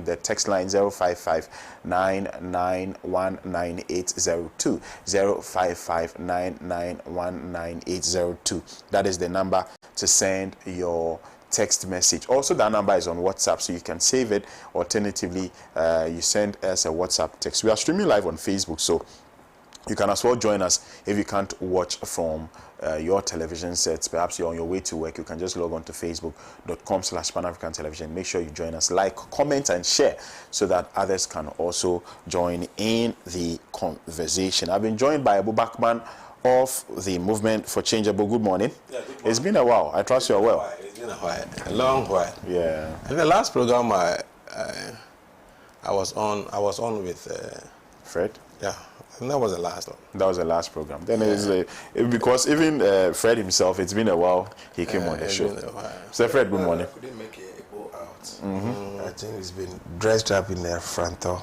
again, the text line 055-991-9802. 055-991-9802. That is the number to send your text message. Also, that number is on WhatsApp, so you can save it. Alternatively, you send us a WhatsApp text. We are streaming live on Facebook, so you can as well join us if you can't watch from your television sets. Perhaps you're on your way to work. You can just log on to facebook.com/Pan-African Television. Make sure you join us, like, comment, and share so that others can also join in the conversation. I've been joined by Abu Bakman of the Movement for Change. Abu, good morning. Yeah, good morning. It's been a while. I trust you're well. It's been a while, a long while. Yeah. In the last program I was on with Fred? Yeah, and that was the last one. That was the last program. Then it's because even Fred himself, it's been a while. He came on the show. So Fred, good morning. I couldn't make it go out. I think it's been dressed up in the front door.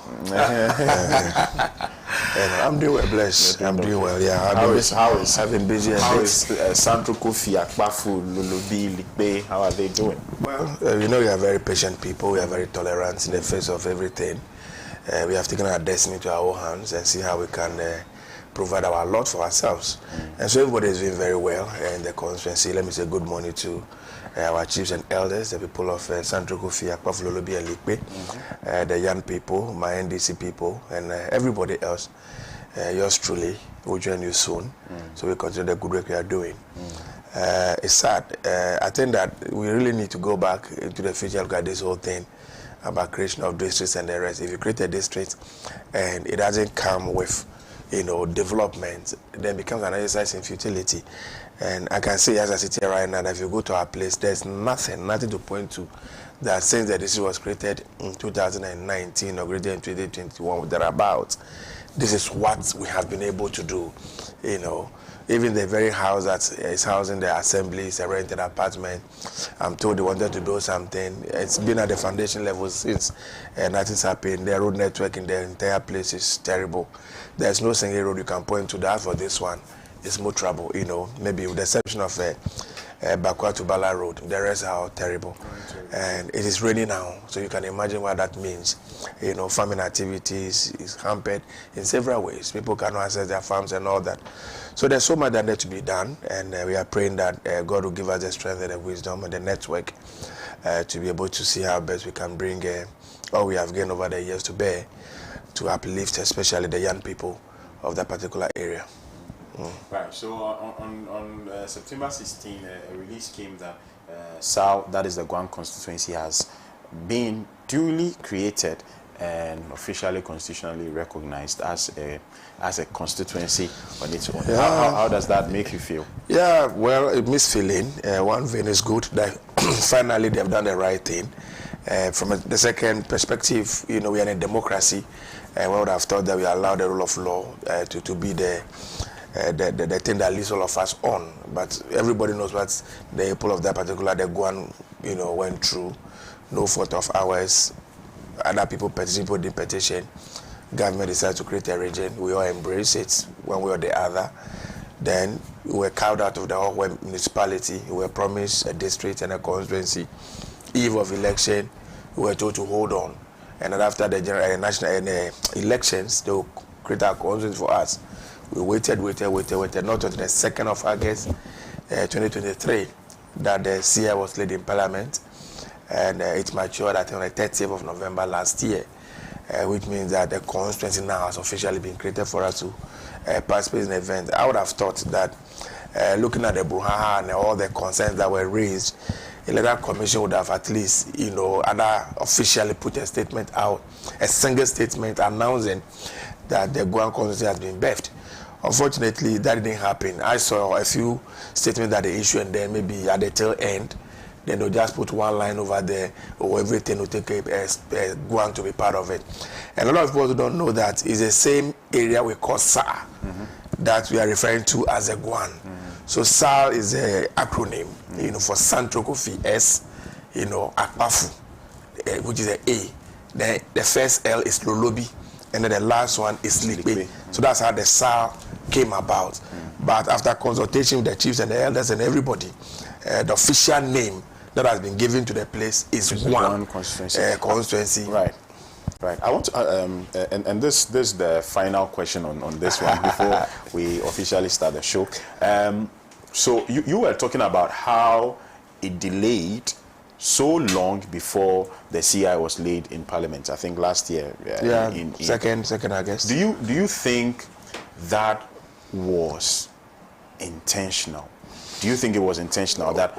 And I'm doing well, blessed. I'm doing well. Yeah. I've been busy. How is Sandro Kofi, Akpafu, Lulubi, Likbe? How are they doing? Well, we know we are very patient people. We are very tolerant in the face of everything. We have taken our destiny to our own hands and see how we can provide our lot for ourselves. And so everybody is doing very well in the constituency. Let me say good morning to our chiefs and elders, the people of Sandro Kofi, Akpafu, Lulubi, and Likbe, the young people, my NDC people, and everybody else. Yours truly will join you soon. So we continue the good work we are doing. It's sad. I think that we really need to go back into the future, look at this whole thing about creation of districts and the rest. If you create a district and it doesn't come with, development, then it becomes an exercise in futility. And I can say, as I sit here right now, that if you go to our place, there's nothing to point to that since the district was created in 2019 or created in 2021, thereabouts, this is what we have been able to do, Even the very house that is housing the assembly is a rented apartment. I'm told they wanted to do something. It's been at the foundation level since nothing's happened. The road network in the entire place is terrible. There's no single road you can point to that for this one. It's more trouble, maybe with the exception of Bakwa to Bala Road. The rest are all terrible. And it is raining now, so you can imagine what that means. Farming activities is hampered in several ways. People cannot access their farms and all that. So there's so much that needs to be done, and we are praying that God will give us the strength and the wisdom and the network to be able to see how best we can bring all we have gained over the years to bear to uplift, especially the young people of that particular area. Right. So on September 16, a release came that SAL, that is the Guan constituency, has been duly created and officially constitutionally recognized as a constituency on its own. Yeah. How does that make you feel? Yeah, well, it makes feeling. One thing is good that finally they've done the right thing. From the second perspective, we are in a democracy, and one would have thought that we allow the rule of law to be the thing that leads all of us on. But everybody knows what the people of that particular, the Guan, went through. No fault of ours. Other people participated in petition. Government decided to create a region. We all embrace it one way or the other. Then we were carved out of the whole municipality. We were promised a district and a constituency. Eve of election, we were told to hold on. And then after the general national elections, they will create a constituency for us. We waited, not until the 2nd of August 2023 that the CI was laid in Parliament, and it matured I think on the 30th of November last year, which means that the constituency now has officially been created for us to participate in the event. I would have thought that looking at the brouhaha and all the concerns that were raised, the electoral commission would have at least, officially put a statement out, a single statement announcing that the Guan constituency has been birthed. Unfortunately, that didn't happen. I saw a few statements that they issued, and then maybe at the tail end, then they'll just put one line over there, or everything will take Guan to be part of it. And a lot of people who don't know that is the same area we call SAR, that we are referring to as a Guan. So SAR is an acronym, for Sandro Kofi S, Akpafu, which is an A. Then the first L is Lolobi, and then the last one is Likbe. So that's how the SAR came about. But after consultation with the chiefs and the elders and everybody, the official name that has been given to the place is Guan constituency. Right. Right. I want to, and this is the final question on this one before we officially start the show. So you were talking about how it delayed so long before the CI was laid in Parliament. I think last year. Second August. Do you think that was intentional? Do you think it was intentional that,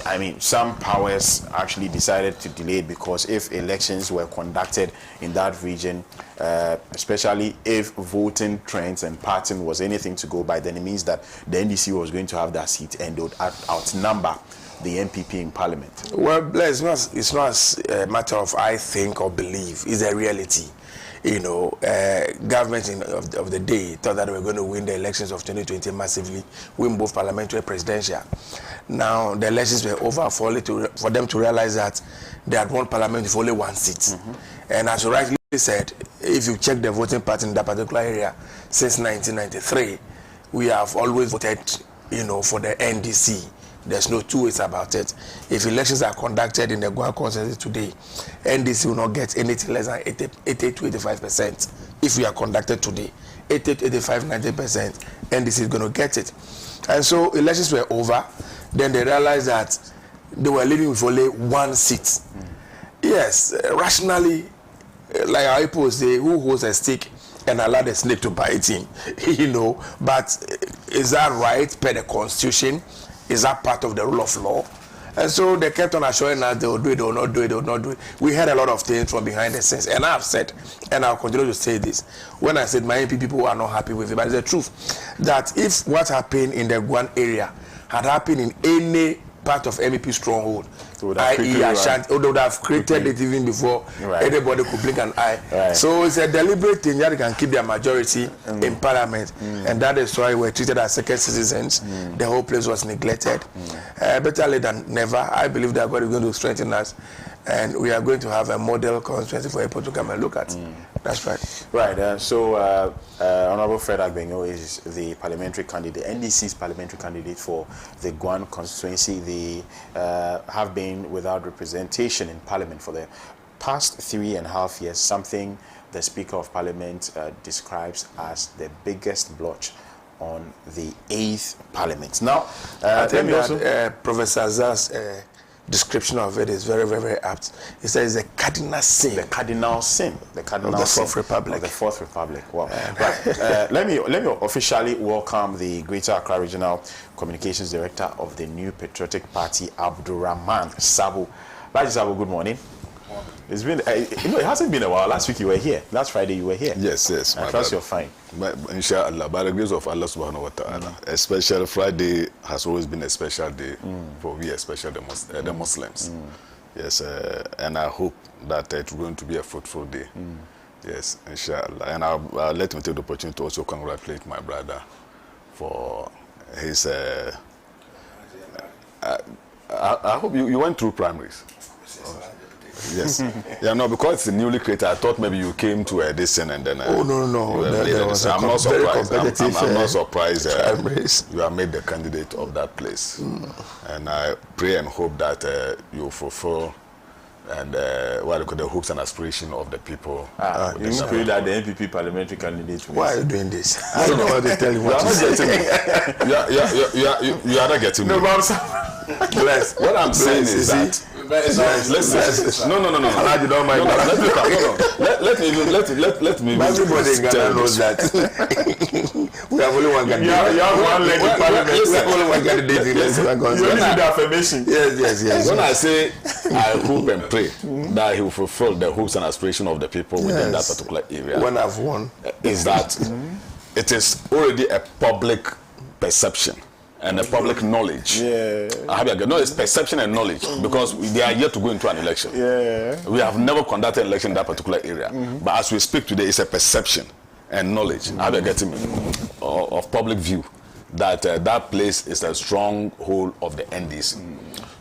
I mean, some powers actually decided to delay it because if elections were conducted in that region, especially if voting trends and pattern was anything to go by, then it means that the NDC was going to have that seat and they would outnumber the MPP in Parliament? Well, it's not a matter of I think or believe. It's a reality. You know, government of the day thought that we were going to win the elections of 2020 massively, win both parliamentary and presidential. Now, the elections were over for them to realize that they had won parliament with only one seat. And as you rightly said, if you check the voting pattern in that particular area since 1993, we have always voted, you know, for the NDC. There's no two ways about it. If elections are conducted in the Guan constituency today, NDC will not get anything less than 80 to 85%. If we are conducted today, 80 to 85, 90%, NDC is going to get it. And so elections were over. Then they realized that they were leading with only one seat. Yes, rationally, like our people say, who holds a stick and allow the snake to bite him? You know, but is that right per the Constitution? Is that part of the rule of law? And so they kept on assuring us they will do it, they will not do it, they will not do it. We heard a lot of things from behind the scenes. And I've said, and I'll continue to say this, when I said my MP people are not happy with it, but it's the truth, that if what happened in the Guan area had happened in any part of MEP stronghold, i.e. Ashanti, they would have created it even before anybody could blink an eye. So it's a deliberate thing that they can keep their majority in Parliament, and that is why we're treated as second citizens. The whole place was neglected. Better late than never. I believe that God is going to strengthen us, and we are going to have a model constituency for people to come and look at. That's right. Right. So Honorable Fred Agbenyo is the parliamentary candidate, NDC's parliamentary candidate for the Guan constituency. They have been without representation in Parliament for the past 3.5 years, something the Speaker of Parliament describes as the biggest blotch on the 8th Parliament. Now, I think that Professor Azar's description of it is very, very, very apt. He says the cardinal sin. The cardinal sin. The cardinal of the sin Fourth Republic. Of the Fourth Republic. Wow. Right. Let me officially welcome the Greater Accra Regional Communications Director of the New Patriotic Party, Abdurrahman Sabo. Raji Sabo, good morning. It's been, it hasn't been a while. Last week you were here. Last Friday you were here. Yes. I trust you're fine. Inshallah, by the grace of Allah subhanahu wa ta'ala. A special Friday has always been a special day for we, especially the Muslims. Yes, and I hope that it's going to be a fruitful day. Yes, inshallah. And I'll let me take the opportunity to also congratulate my brother for his... I hope you went through primaries. Yes. Yeah, no, because it's newly created, I thought maybe you came to this and then... no. I'm not surprised. I'm not surprised you are made the candidate of that place. And I pray and hope that you fulfill and what the hopes and aspirations of the people. You pray that the NPP parliamentary candidate. Why are you doing this? I don't know what to tell you. You are not getting me. Bless. What I'm saying is that... Listen. No. Let me. Everybody in Ghana knows that. We have only one candidate. You have one leg in Parliament. We have only one candidate in this. You only need affirmation. Yes. When I say I hope and pray that he will fulfill the hopes and aspirations of the people within that particular area. When I've won, is that it is already a public perception. And a public knowledge. No, it's perception and knowledge because they are yet to go into an election. We have never conducted an election in that particular area. But as we speak today, it's a perception and knowledge. Of public view that that place is a stronghold of the NDC.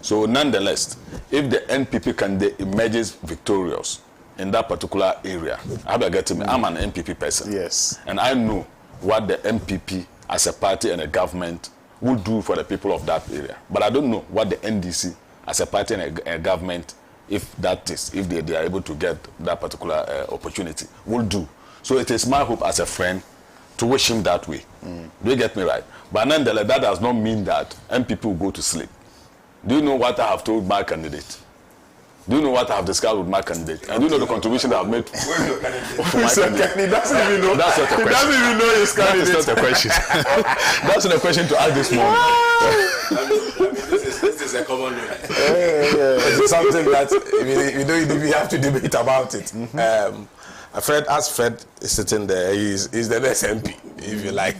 So nonetheless, if the NPP candidate emerges victorious in that particular area, I'm an NPP person. Yes. And I know what the NPP as a party and a government will do for the people of that area. But I don't know what the NDC as a party and a government if they are able to get that particular opportunity, will do. So it is my hope as a friend to wish him that way. Do you get me right? But nonetheless, that does not mean that MPP will go to sleep. Do you know what I have told my candidate? Do you know what I have discussed with my candidate? And do you know the contribution that I've made? He doesn't even know. That's not a question. He doesn't even know his candidate. That's not a question. That's not a question to ask this morning. This is a common way. It's something that we have to debate about it. Fred is sitting there. He's the next MP, if you like,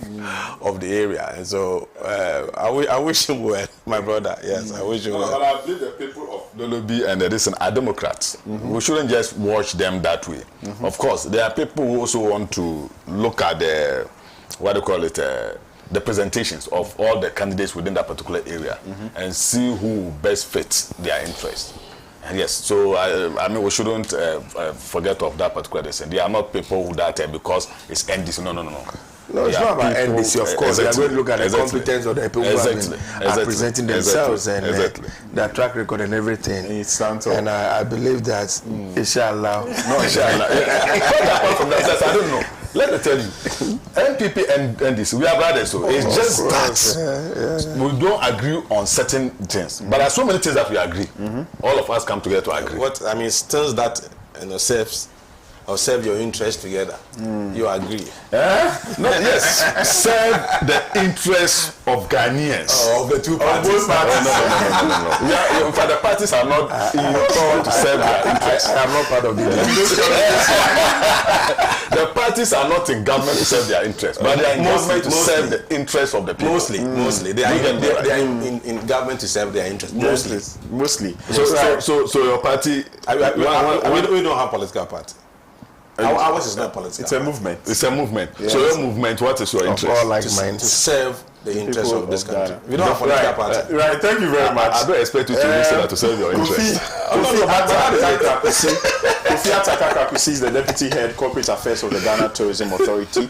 of the area. And so I wish him well, my brother. Yes, I wish him well. But I believe the people of Dolobi and Edison are Democrats. We shouldn't just watch them that way. Of course, there are people who also want to look at the, the presentations of all the candidates within that particular area and see who best fits their interests. Yes, so I mean we shouldn't forget of that particular decision. They are not people who that because it's NDC. No. No, it's not about NDC, of course. They are going to look at the competence of the people who are presenting themselves and their track record and everything. And I believe that, inshallah. No, inshallah. Apart from that, I don't know. Let me tell you, MPP and NDC, we are brothers, so it's just that we don't agree on certain things. But there are so many things that we agree. All of us come together to agree. What I mean, things that serve your interest together. You agree? No, yes. Serve the interests of Ghanaians. Of the two parties. No. In fact, the parties are not in power to serve their interests. I am not part of the The parties are not in government to serve their interests, but they are in government to serve the interests of the people. Mostly. They are in government to serve their interests. Mostly. So your party... we don't have political party. Ours is not political. It's a movement. It's a movement. Yes. So your movement, what is your interest? All like mine to serve the interests of this country. We don't have political party. Right. Thank you very much. I don't expect you to say that to serve your interests. Kofi Ataka is the Deputy Head Corporate Affairs of the Ghana Tourism Authority.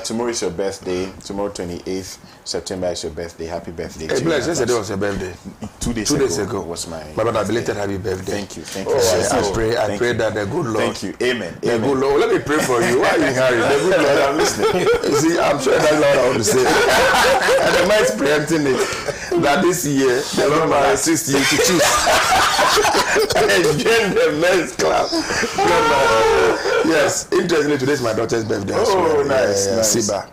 Tomorrow is your birthday. Tomorrow, 28th September is your birthday. Happy birthday. Hey, Bless, yesterday was your birthday. 2 days ago was my brother, belated happy birthday. Thank you. I pray that the good Lord. Thank you. Amen. The good Lord. Let me pray for you. Why are you hurrying? The good Lord, I'm listening. You see, I'm sure that's what I want to say. And the mind's preempting it. That this year, the Lord will assist you to choose. And join the men's club. Yes, interestingly, today is my daughter's birthday. Oh, nice. Siba.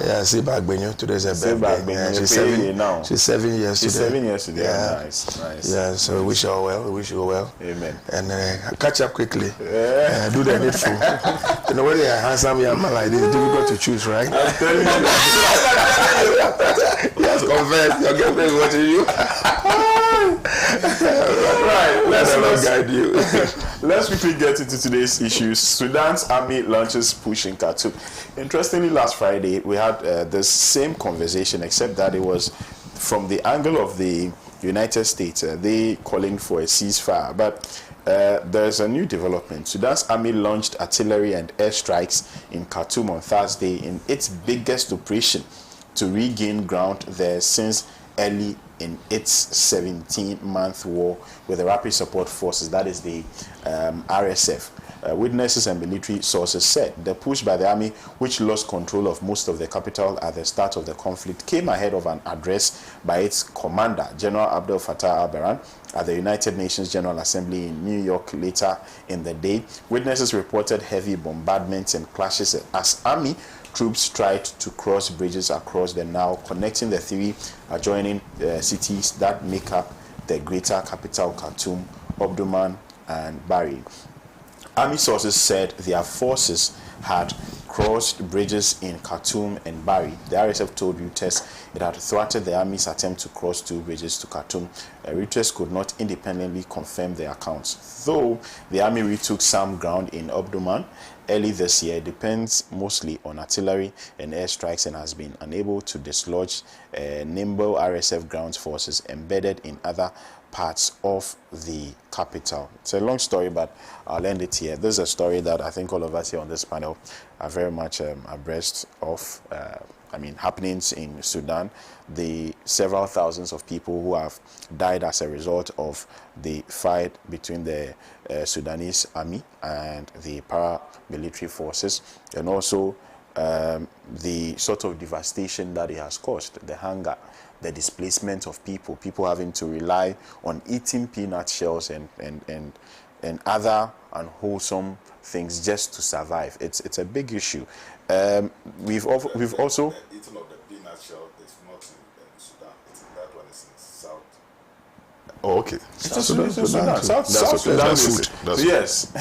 Yeah, Siba Agbenyo. Today's her birthday. Yeah, she's 7 years today. She's 7 years today. Yeah. Nice. Yeah, so we wish her well. We wish you well. Amen. And catch up quickly. Do the needful. You know, when you're a handsome young man like this, it's difficult to choose, right? I'm telling you. Yes, confess. Your girlfriend is watching you. Right. Let's guide you. Let's quickly get into today's issues. Sudan's army launches push in Khartoum. Interestingly, last Friday we had the same conversation, except that it was from the angle of the United States. They calling for a ceasefire, but there's a new development. Sudan's army launched artillery and airstrikes in Khartoum on Thursday in its biggest operation to regain ground there since early in its 17-month war with the Rapid Support Forces, that is the RSF. Witnesses and military sources said the push by the army, which lost control of most of the capital at the start of the conflict, came ahead of an address by its commander, General Abdel Fattah al-Burhan, at the United Nations General Assembly in New York later in the day. Witnesses reported heavy bombardments and clashes as army troops tried to cross bridges across the Nile, connecting the three adjoining cities that make up the greater capital Khartoum, Omdurman, and Bari. Army sources said their forces had crossed bridges in Khartoum and Bari. The RSF told Reuters it had thwarted the army's attempt to cross two bridges to Khartoum. Reuters could not independently confirm the accounts, though the army retook some ground in Omdurman early this year. It depends mostly on artillery and airstrikes and has been unable to dislodge nimble RSF ground forces embedded in other parts of the capital. It's a long story, but I'll end it here. This is a story that I think all of us here on this panel are very much abreast of. Happenings in Sudan, the several thousands of people who have died as a result of the fight between the Sudanese army and the paramilitary forces, and also the sort of devastation that it has caused, the hunger, the displacement of people having to rely on eating peanut shells and other unwholesome things just to survive. It's a big issue. We've also eating of the peanut shell is not in Sudan. That one is in South. Oh, okay. South Sudan is food. Yes.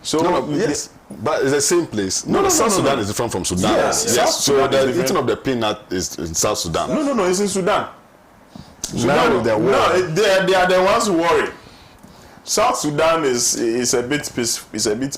So yes, but it's the same place. No, South Sudan is different from Sudan. Yes. So the eating of the peanut is in South Sudan. No, it's in Sudan. Now they are the ones who worry. South Sudan is a bit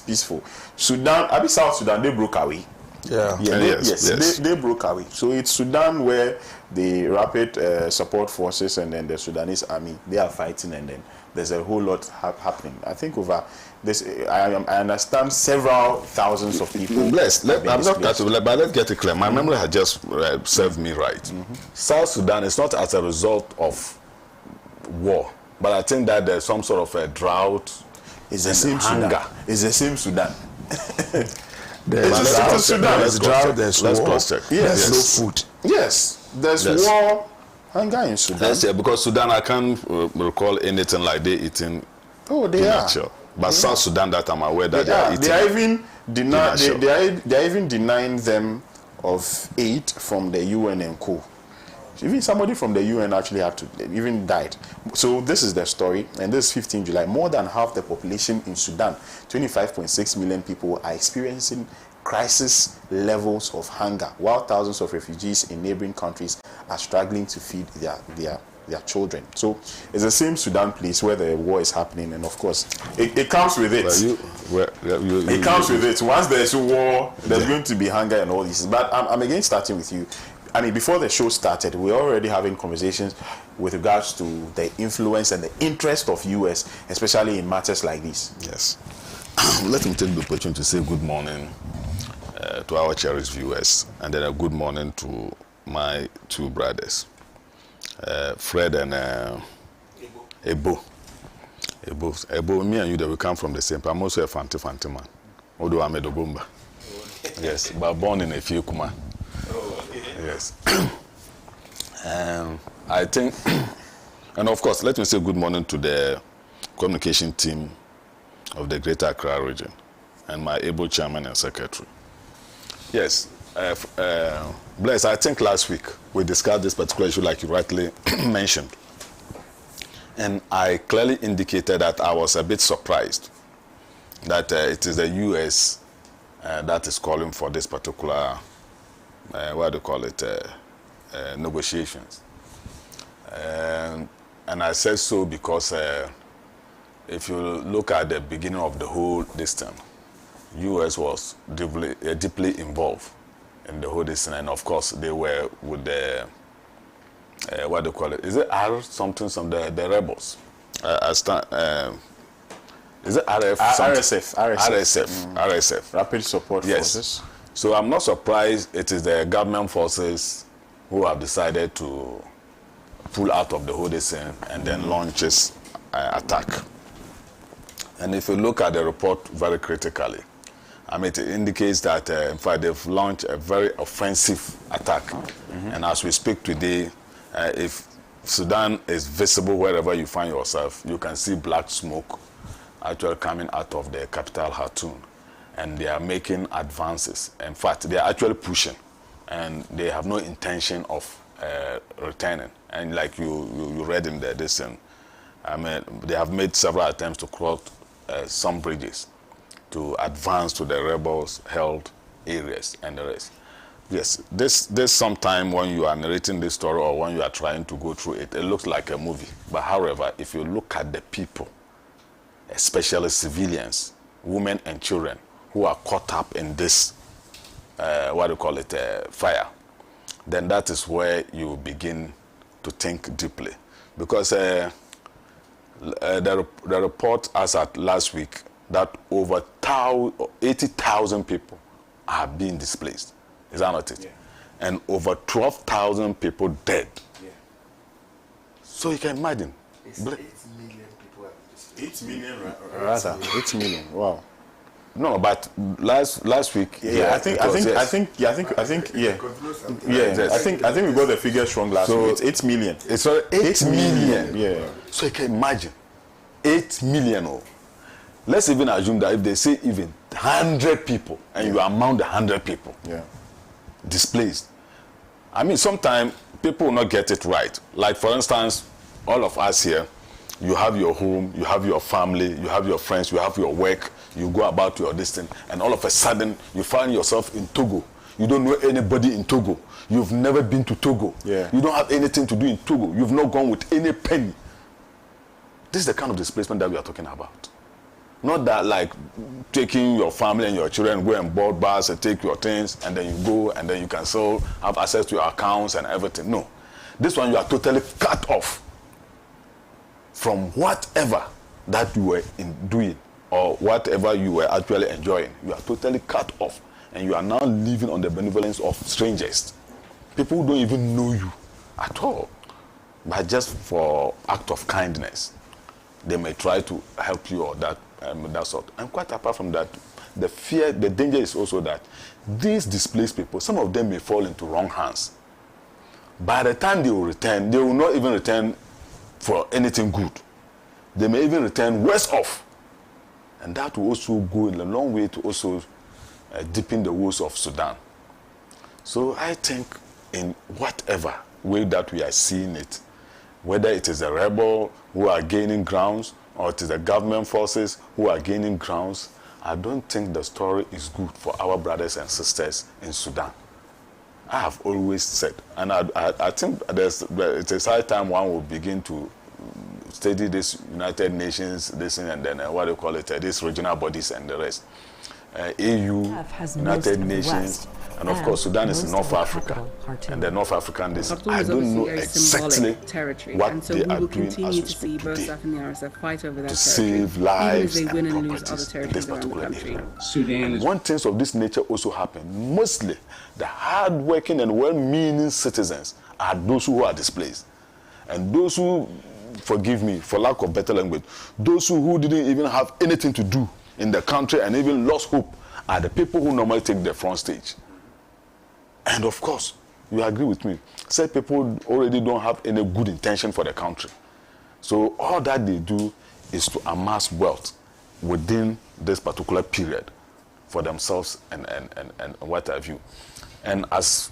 peaceful. Sudan, South Sudan, they broke away. They broke away. So it's Sudan where the rapid support forces and then the Sudanese army, they are fighting, and then there's a whole lot happening. I think over this, I understand several thousands of people. I'm not that, but let's get it clear. My memory had just served me right. South Sudan is not as a result of war, but I think that there's some sort of a drought. It's the same hunger. It's the same Sudan. There's drought, there's war, yes. No food. Yes, there's war, hunger in Sudan. Yes, because Sudan, I can't recall anything like they eating. Oh, they are. But South Sudan, that I'm aware that they are eating. They are even denying them of aid from the UN and co. Even somebody from the UN actually had to even died. So this is the story, and this is 15 July. More than half the population in Sudan, 25.6 million people, are experiencing crisis levels of hunger, while thousands of refugees in neighboring countries are struggling to feed their children. So it's the same Sudan place where the war is happening, and of course it comes with it. It comes with it. Once there's a war, there's going to be hunger and all this. But I'm again starting with you. Before the show started, we're already having conversations with regards to the influence and the interest of US, especially in matters like this. Yes. Let me take the opportunity to say good morning to our cherished viewers, and then a good morning to my two brothers, Fred and Ebo. Me and you, that we come from the same. I'm also a Fanti man. Although I'm a Dogomba. Yes, but born in a few Kuma. Yes. I think, and of course, let me say good morning to the communication team of the Greater Accra region and my able chairman and secretary. Yes, Bless, I think last week we discussed this particular issue like you rightly mentioned. And I clearly indicated that I was a bit surprised that it is the US that is calling for this particular negotiations. And I said so because if you look at the beginning of the whole thing, US was deeply involved in the whole thing, and of course they were with the is it R something the rebels? Is it RF? RSF. Rapid Support Forces. So I'm not surprised it is the government forces who have decided to pull out of the whole thing and then launches attack. And if you look at the report very critically, it indicates that in fact they've launched a very offensive attack. And as we speak today, if Sudan is visible wherever you find yourself, you can see black smoke actually coming out of the capital Khartoum. And they are making advances. In fact, they are actually pushing, and they have no intention of returning. And like you read in the thing, they have made several attempts to cross some bridges to advance to the rebels held areas and the rest. Yes, this sometime when you are narrating this story or when you are trying to go through it, it looks like a movie. But however, if you look at the people, especially civilians, women and children, who are caught up in this, fire, then that is where you begin to think deeply. Because The report as at last week that over 80,000 people are being displaced. Is that not it? Yeah. And over 12,000 people dead. Yeah. So you can imagine. It's 8 million people have displaced. 8 million, rather. 8 million. Wow. No, but last week. Yeah, I think, yeah. I think, yeah. Yeah, I think we got the figures wrong last week. It's 8 million. It's 8 million. Yeah. So you can imagine, 8 million. Oh. Let's even assume that if they say even 100 people, and you are among the 100 people displaced. I mean, sometimes people will not get it right. Like, for instance, all of us here, you have your home, you have your family, you have your friends, you have your work, you go about your distance, and all of a sudden, you find yourself in Togo. You don't know anybody in Togo. You've never been to Togo. Yeah. You don't have anything to do in Togo. You've not gone with any penny. This is the kind of displacement that we are talking about. Not that like taking your family and your children, go and board bars and take your things, and then you go and then you can still have access to your accounts and everything. No. This one you are totally cut off from whatever that you were doing or whatever you were actually enjoying. You are totally cut off, and you are now living on the benevolence of strangers. People who don't even know you at all, but just for act of kindness, they may try to help you or that sort. And quite apart from that, the danger is also that these displaced people, some of them may fall into wrong hands. By the time they will return, they will not even return for anything good. They may even return worse off. And that will also go in a long way to also deepen the woes of Sudan. So I think in whatever way that we are seeing it, whether it is the rebel who are gaining grounds or it is the government forces who are gaining grounds, I don't think the story is good for our brothers and sisters in Sudan. I have always said, and I think it is high time one will begin to study this United Nations, this and then what do you call it, these regional bodies and the rest. AU, United Nations, and of course Sudan is in North Africa, and the North African district. I don't know exactly what and so they we are will doing continue as to see we both speak SAF and the RSF fight over that to territory, save lives even if they win and and lose other properties in this territories around the particular country. area. Sudan is One thing of this nature also happen. Mostly, the hard-working and well-meaning citizens are those who are displaced, and those who, forgive me for lack of better language, those who didn't even have anything to do in the country and even lost hope are the people who normally take the front stage. And of course, you agree with me, said people already don't have any good intention for the country. So all that they do is to amass wealth within this particular period for themselves and what have you. And as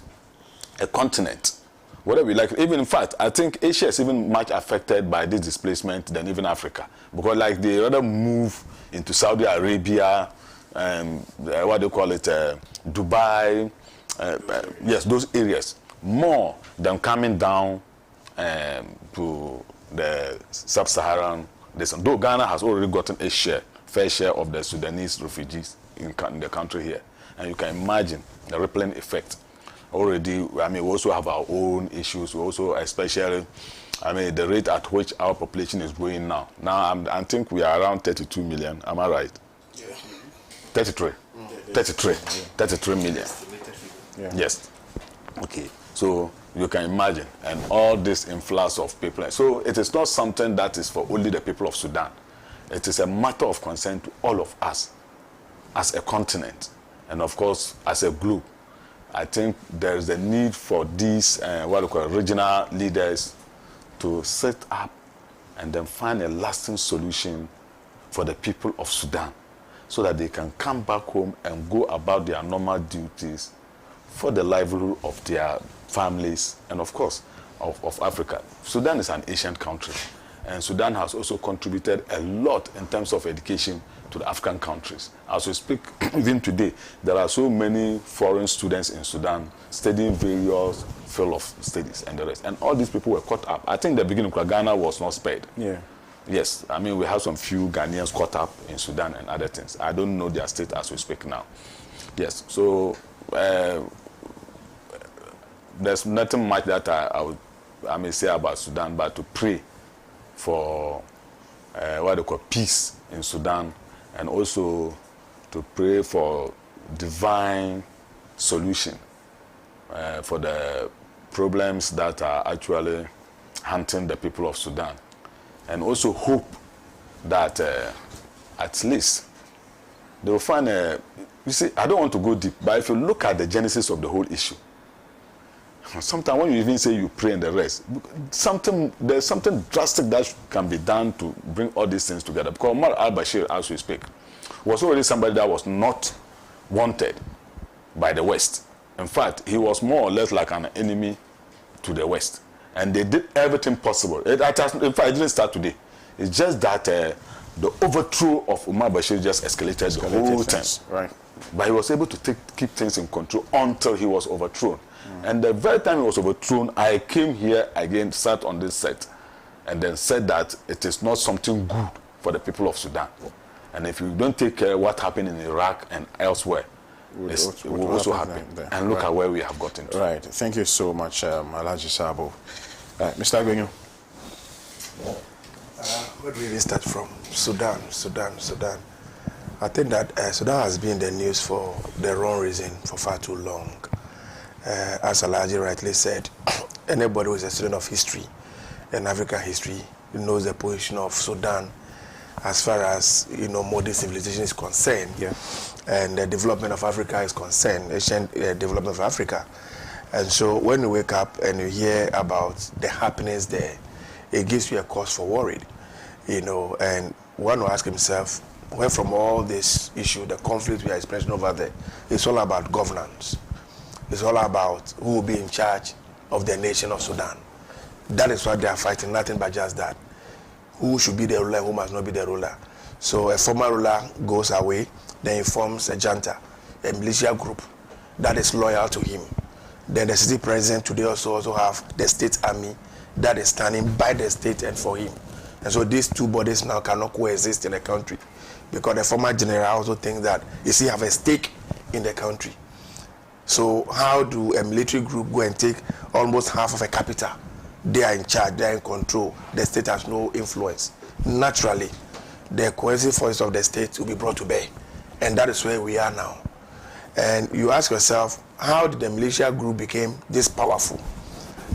a continent, whether we like, even in fact, I think Asia is even much affected by this displacement than even Africa. Because like they rather move into Saudi Arabia, what do you call it, Dubai, yes, those areas, more than coming down to the sub-Saharan. Though Ghana has already gotten a fair share of the Sudanese refugees in the country here. And you can imagine the rippling effect. Already, I mean, we also have our own issues. We also, especially, I mean, the rate at which our population is growing now. Now, I think we are around 32 million. Am I right? Yeah. 33. 33 million. Yeah. Yes. Okay. So you can imagine, and all this influx of people. So it is not something that is for only the people of Sudan. It is a matter of concern to all of us as a continent, and of course as a globe. I think there is a need for these regional leaders to set up and then find a lasting solution for the people of Sudan, so that they can come back home and go about their normal duties for the livelihood of their families and, of course, of Africa. Sudan is an Asian country, and Sudan has also contributed a lot in terms of education to the African countries. As we speak, even today, there are so many foreign students in Sudan studying various fields of studies and the rest. And all these people were caught up. I think the beginning, Ghana was not spared. Yeah. Yes, I mean, we have some few Ghanaians caught up in Sudan and other things. I don't know their state as we speak now. Yes, so there's nothing much that I may say about Sudan, but to pray for what they call peace in Sudan, and also to pray for divine solution for the problems that are actually hunting the people of Sudan, and also hope that at least they will find a, you see, I don't want to go deep, but if you look at the genesis of the whole issue, sometimes when you even say you pray and the rest, there's something drastic that can be done to bring all these things together. Because Omar al-Bashir, as we speak, was already somebody that was not wanted by the West. In fact, he was more or less like an enemy to the West. And they did everything possible. In fact, it didn't start today. It's just that the overthrow of Omar al-Bashir just escalated the whole time. Right. But he was able to keep things in control until he was overthrown. And the very time he was overthrown, I came here again, sat on this set, and then said that it is not something good for the people of Sudan. And if you don't take care of what happened in Iraq and elsewhere, it will also happen. And look at where we have gotten to. Right. Thank you so much, Alhaji Sabo. Mr. Agbenyu. Where do we even start from? Sudan. I think that Sudan has been in the news for the wrong reason for far too long. As Alhaji rightly said, anybody who is a student of history and African history knows the position of Sudan as far as modern civilization is concerned, and the development of Africa is concerned, ancient development of Africa. And so when you wake up and you hear about the happenings there, it gives you a cause for worry, and one will ask himself, where from all this issue, the conflict we are experiencing over there, it's all about governance. It's all about who will be in charge of the nation of Sudan. That is what they are fighting, nothing but just that. Who should be the ruler, who must not be the ruler. So a former ruler goes away, then he forms a junta, a militia group that is loyal to him. Then the city president today also have the state army that is standing by the state and for him. And so these two bodies now cannot coexist in the country, because the former general also thinks that he still have a stake in the country. So how do a military group go and take almost half of a capital? They are in charge, they are in control. The state has no influence. Naturally, the cohesive force of the state will be brought to bear. And that is where we are now. And you ask yourself, how did the militia group become this powerful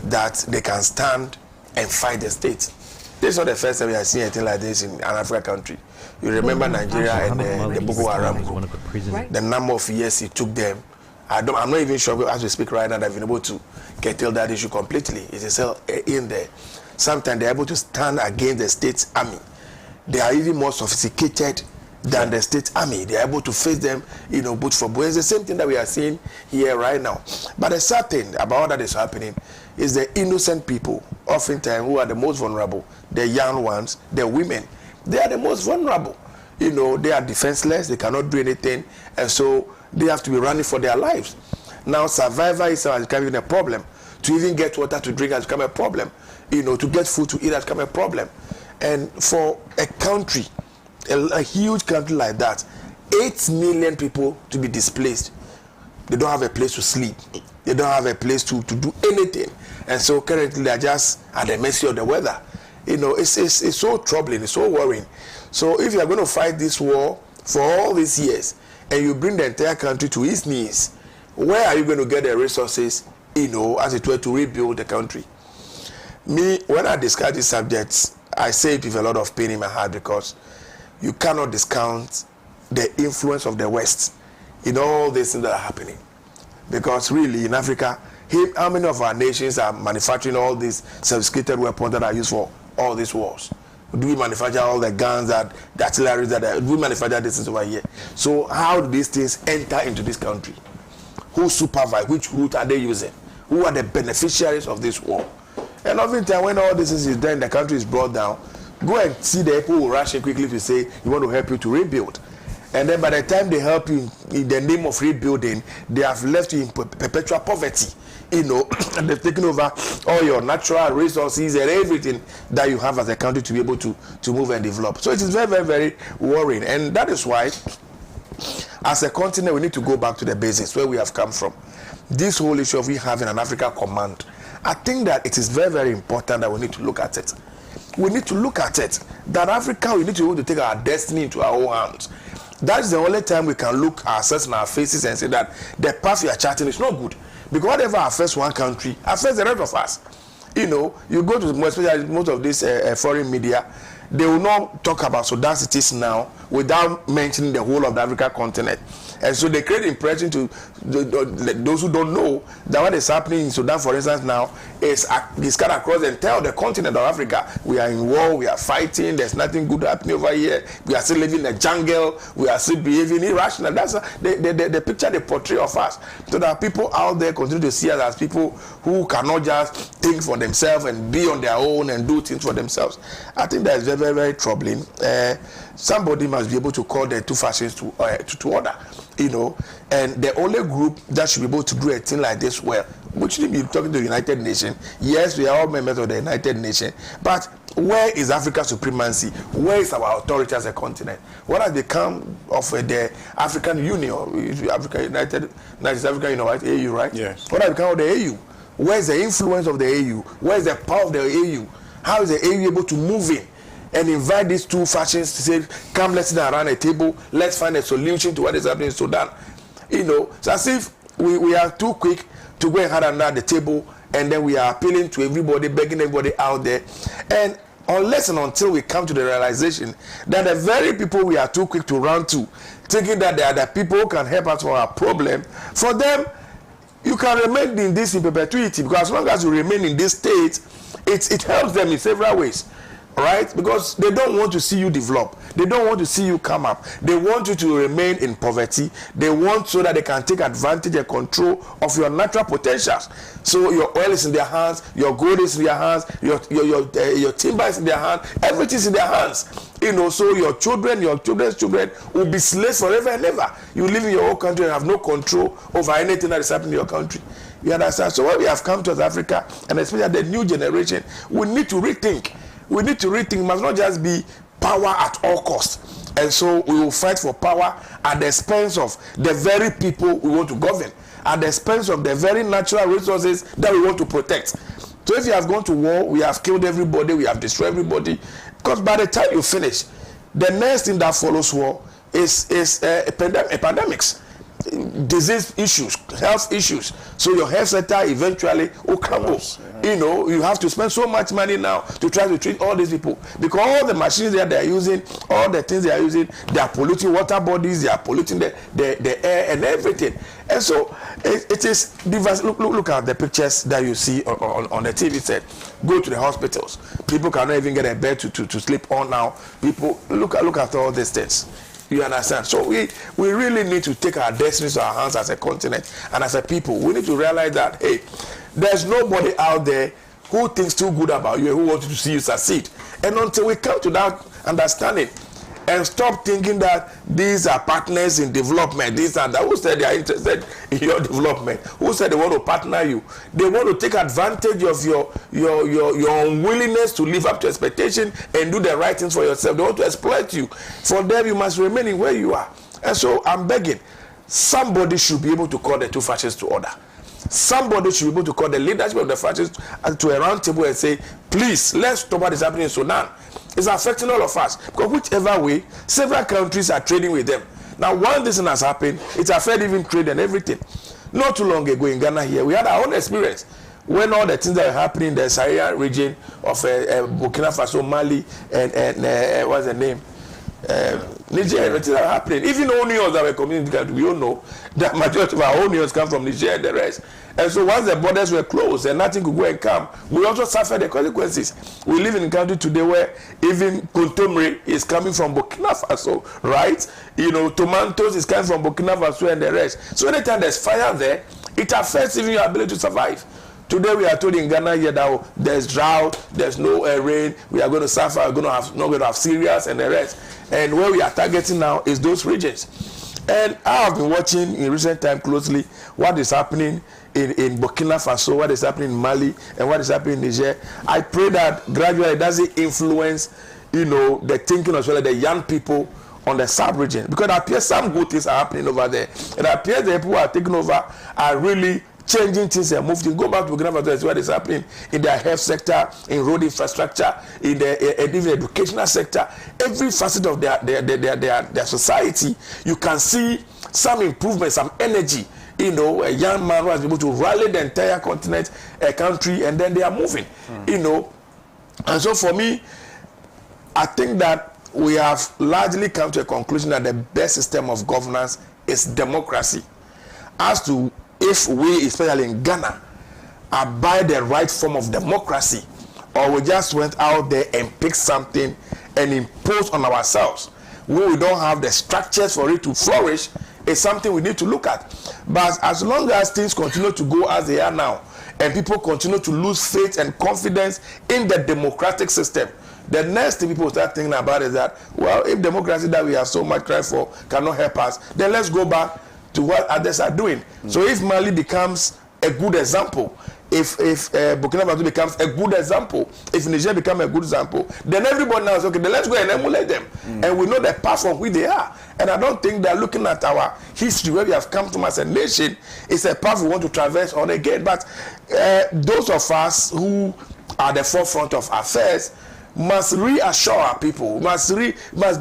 that they can stand and fight the state? This is not the first time we are seeing anything like this in an African country. You remember Nigeria and the Boko Haram group. The number of years it took them. I'm not even sure, as we speak right now, they've been able to curtail that issue completely. It is still in there. Sometimes they're able to stand against the state army. They are even more sophisticated than the state army. They are able to face them, boot for boot. It's the same thing that we are seeing here right now. But the sad thing about that is happening is the innocent people, oftentimes who are the most vulnerable, the young ones, the women, they are the most vulnerable. They are defenseless, they cannot do anything, and so they have to be running for their lives. Now, survival is becoming a problem. To even get water to drink has become a problem. To get food to eat has become a problem. And for a country, a huge country like that, 8 million people to be displaced. They don't have a place to sleep. They don't have a place to do anything. And so currently they are just at the mercy of the weather. It's so troubling, it's so worrying. So if you are going to fight this war for all these years, and you bring the entire country to its knees, where are you going to get the resources, as it were, to rebuild the country? Me, when I discuss these subjects, I say it with a lot of pain in my heart, because you cannot discount the influence of the West in all these things that are happening. Because really, in Africa, how many of our nations are manufacturing all these sophisticated weapons that are used for all these wars? Do we manufacture all the guns, the artillery, do we manufacture these things over here? So how do these things enter into this country? Who supervise? Which route are they using? Who are the beneficiaries of this war? And oftentimes when all this is done, the country is brought down, go and see the people who rush in quickly to say, we want to help you to rebuild. And then by the time they help you in the name of rebuilding, they have left you in perpetual poverty. And they've taken over all your natural resources and everything that you have as a country to be able to move and develop. So it is very, very, very worrying. And that is why, as a continent, we need to go back to the basics, where we have come from. This whole issue of we having an Africa command, I think that it is very, very important that we need to look at it. we need to look at it. That Africa, we need to be able to take our destiny into our own hands. That's the only time we can look ourselves in our faces and say that the path we are charting is not good. Because whatever affects one country affects the rest of us. You know, you go to especially most of this foreign media, they will not talk about Sudan cities now without mentioning the whole of the African continent. And so they create impression to those who don't know that what is happening in Sudan, for instance, now is cut across the entire the continent of Africa. We are in war, we are fighting, there's nothing good happening over here, we are still living in a jungle, we are still behaving irrational. That's the picture they portray of us. So that people out there continue to see us as people who cannot just think for themselves and be on their own and do things for themselves. I think that is very, very, very troubling. Somebody must be able to call the two factions to order. You know, and the only group that should be able to do a thing like this well, which should be talking to the United Nations. Yes, we are all members of the United Nations, but where is Africa's supremacy? Where is our authority as a continent? What has become of the African Union, African United African Union, right? AU, right? Yes. What has become of the AU? Where is the influence of the AU? Where is the power of the AU? How is the AU able to move in and invite these two factions to say, come, let's sit around a table, let's find a solution to what is happening in Sudan? You know, it's as if we are too quick to go and hide under the table, and then we are appealing to everybody, begging everybody out there. And unless and until we come to the realization that the very people we are too quick to run to, thinking that they are the people who can help us for our problem, for them, you can remain in this in perpetuity, because as long as you remain in this state, it helps them in several ways. Right? Because they don't want to see you develop. They don't want to see you come up. They want you to remain in poverty. They want so that they can take advantage and control of your natural potentials. So your oil is in their hands, your gold is in their hands, your timber is in their hands, everything is in their hands. You know, so your children, your children's children will be slaves forever and ever. You live in your own country and have no control over anything that is happening in your country. You understand? So when we have come to South Africa, and especially the new generation, we need to rethink. We need to rethink. It must not just be power at all costs. And so we will fight for power at the expense of the very people we want to govern, at the expense of the very natural resources that we want to protect. So if you have gone to war, we have killed everybody, we have destroyed everybody, because by the time you finish, the next thing that follows war is pandemics, disease issues, health issues. So your health sector eventually will crumble. You know, you have to spend so much money now to try to treat all these people, because all the machines that they are using, all the things they are using, they are polluting water bodies, they are polluting the air and everything. And so it is diverse. Look at the pictures that you see on the TV set. Go to the hospitals. People cannot even get a bed to sleep on now. People look at all these things. You understand? So we really need to take our destinies to our hands as a continent and as a people. We need to realize that, hey, there's nobody out there who thinks too good about you and who wants to see you succeed. And until we come to that understanding and stop thinking that these are partners in development, these and that, who said they are interested in your development? Who said they want to partner you? They want to take advantage of your unwillingness to live up to expectation and do the right things for yourself. They want to exploit you. For them, you must remain in where you are. And so I'm begging, somebody should be able to call the two factions to order. Somebody should be able to call the leadership of the factions to a round table and say, please, let's stop what is happening in Sudan. It's affecting all of us. Because whichever way, several countries are trading with them. Now, one thing has happened, it affected even trade and everything. Not too long ago in Ghana here, we had our own experience when all the things that are happening in the Sahara region of Burkina Faso, Mali, and what's the name? Niger, everything that are happening. Even onions that were coming, we all know that majority of our onions come from Niger and the rest. And so once the borders were closed and nothing could go and come, we also suffered the consequences. We live in a country today where even contumely is coming from Burkina Faso, right? You know, tomatoes is coming from Burkina Faso and the rest. So anytime there's fire there, it affects even your ability to survive. Today we are told in Ghana here that there's drought, there's no rain, we are going to suffer, we're not going to have cereals and the rest. And where we are targeting now is those regions. And I have been watching in recent time closely what is happening in Burkina Faso, what is happening in Mali, and what is happening in Niger. I pray that gradually it doesn't influence, you know, the thinking as well as the young people on the sub-region. Because it appears some good things are happening over there. It appears the people who are taking over are really changing things and moving. Go back to Burkina Faso, see what is happening in their health sector, in road infrastructure, in the even educational sector. Every facet of their society, you can see some improvement, some energy. You know, a young man who has been able to rally the entire continent, a country, and then they are moving. You know, and so for me, I think that we have largely come to a conclusion that the best system of governance is democracy. As to if we, especially in Ghana, abide the right form of democracy, or we just went out there and picked something and imposed on ourselves, when we don't have the structures for it to flourish, is something we need to look at. But as long as things continue to go as they are now, and people continue to lose faith and confidence in the democratic system, the next thing people start thinking about is that, well, if democracy that we have so much cry for cannot help us, then let's go back to what others are doing. So if Mali becomes a good example, if Burkina Faso becomes a good example, if Niger becomes a good example, then everybody knows, okay, then let's go and emulate them. And we know the path from which they are. And I don't think that looking at our history, where we have come from as a nation, is a path we want to traverse on again. But those of us who are the forefront of affairs must reassure our people, must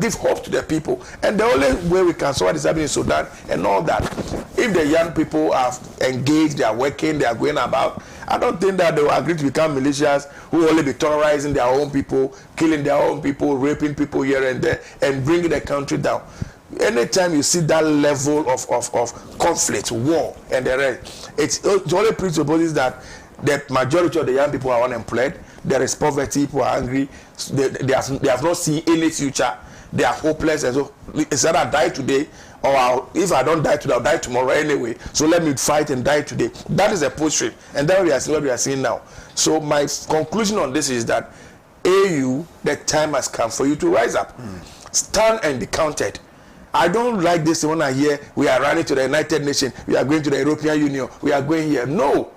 give hope to the people. And the only way we can solve what is happening in Sudan and all that, if the young people are engaged, they are working, they are going about, I don't think that they will agree to become militias who will only be terrorizing their own people, killing their own people, raping people here and there, and bringing the country down. Anytime you see that level of conflict, war, and the rest, it's only presupposes that the majority of the young people are unemployed, there is poverty, people are angry, they have not seen any future, they are hopeless, and so it's either I die today, or if I don't die today, I'll die tomorrow anyway, so let me fight and die today. That is a portrait, and that's what we are seeing now. So my conclusion on this is that AU, the time has come for you to rise up. Stand and be counted. I don't like this when I hear we are running to the United Nations, we are going to the European Union, we are going here. No.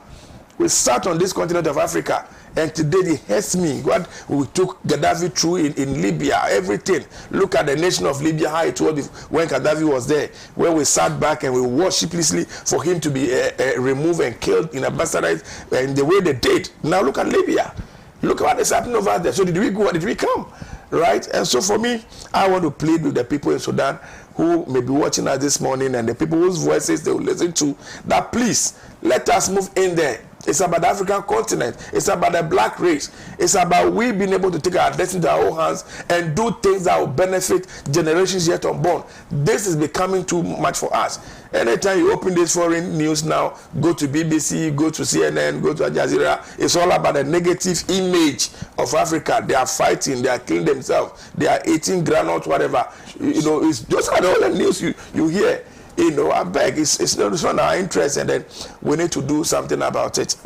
We sat on this continent of Africa, and today it hurts me what we took Gaddafi through in Libya, everything. Look at the nation of Libya, how it was when Gaddafi was there, where we sat back and we worshiplessly for him to be removed and killed in a bastardized, and the way they did. Now look at Libya. Look at what is happening over there. So did we go? Did we come? Right? And so for me, I want to plead with the people in Sudan who may be watching us this morning, and the people whose voices they will listen to, that please let us move in there. It's about the African continent. It's about the black race. It's about we being able to take our destiny to our own hands and do things that will benefit generations yet unborn. This is becoming too much for us. Anytime you open this foreign news now, go to BBC, go to CNN, go to Al Jazeera, it's all about the negative image of Africa. They are fighting, they are killing themselves, they are eating granules, whatever. You know, it's just like all the news you hear. You know, I beg, it's not our interest, and then we need to do something about it.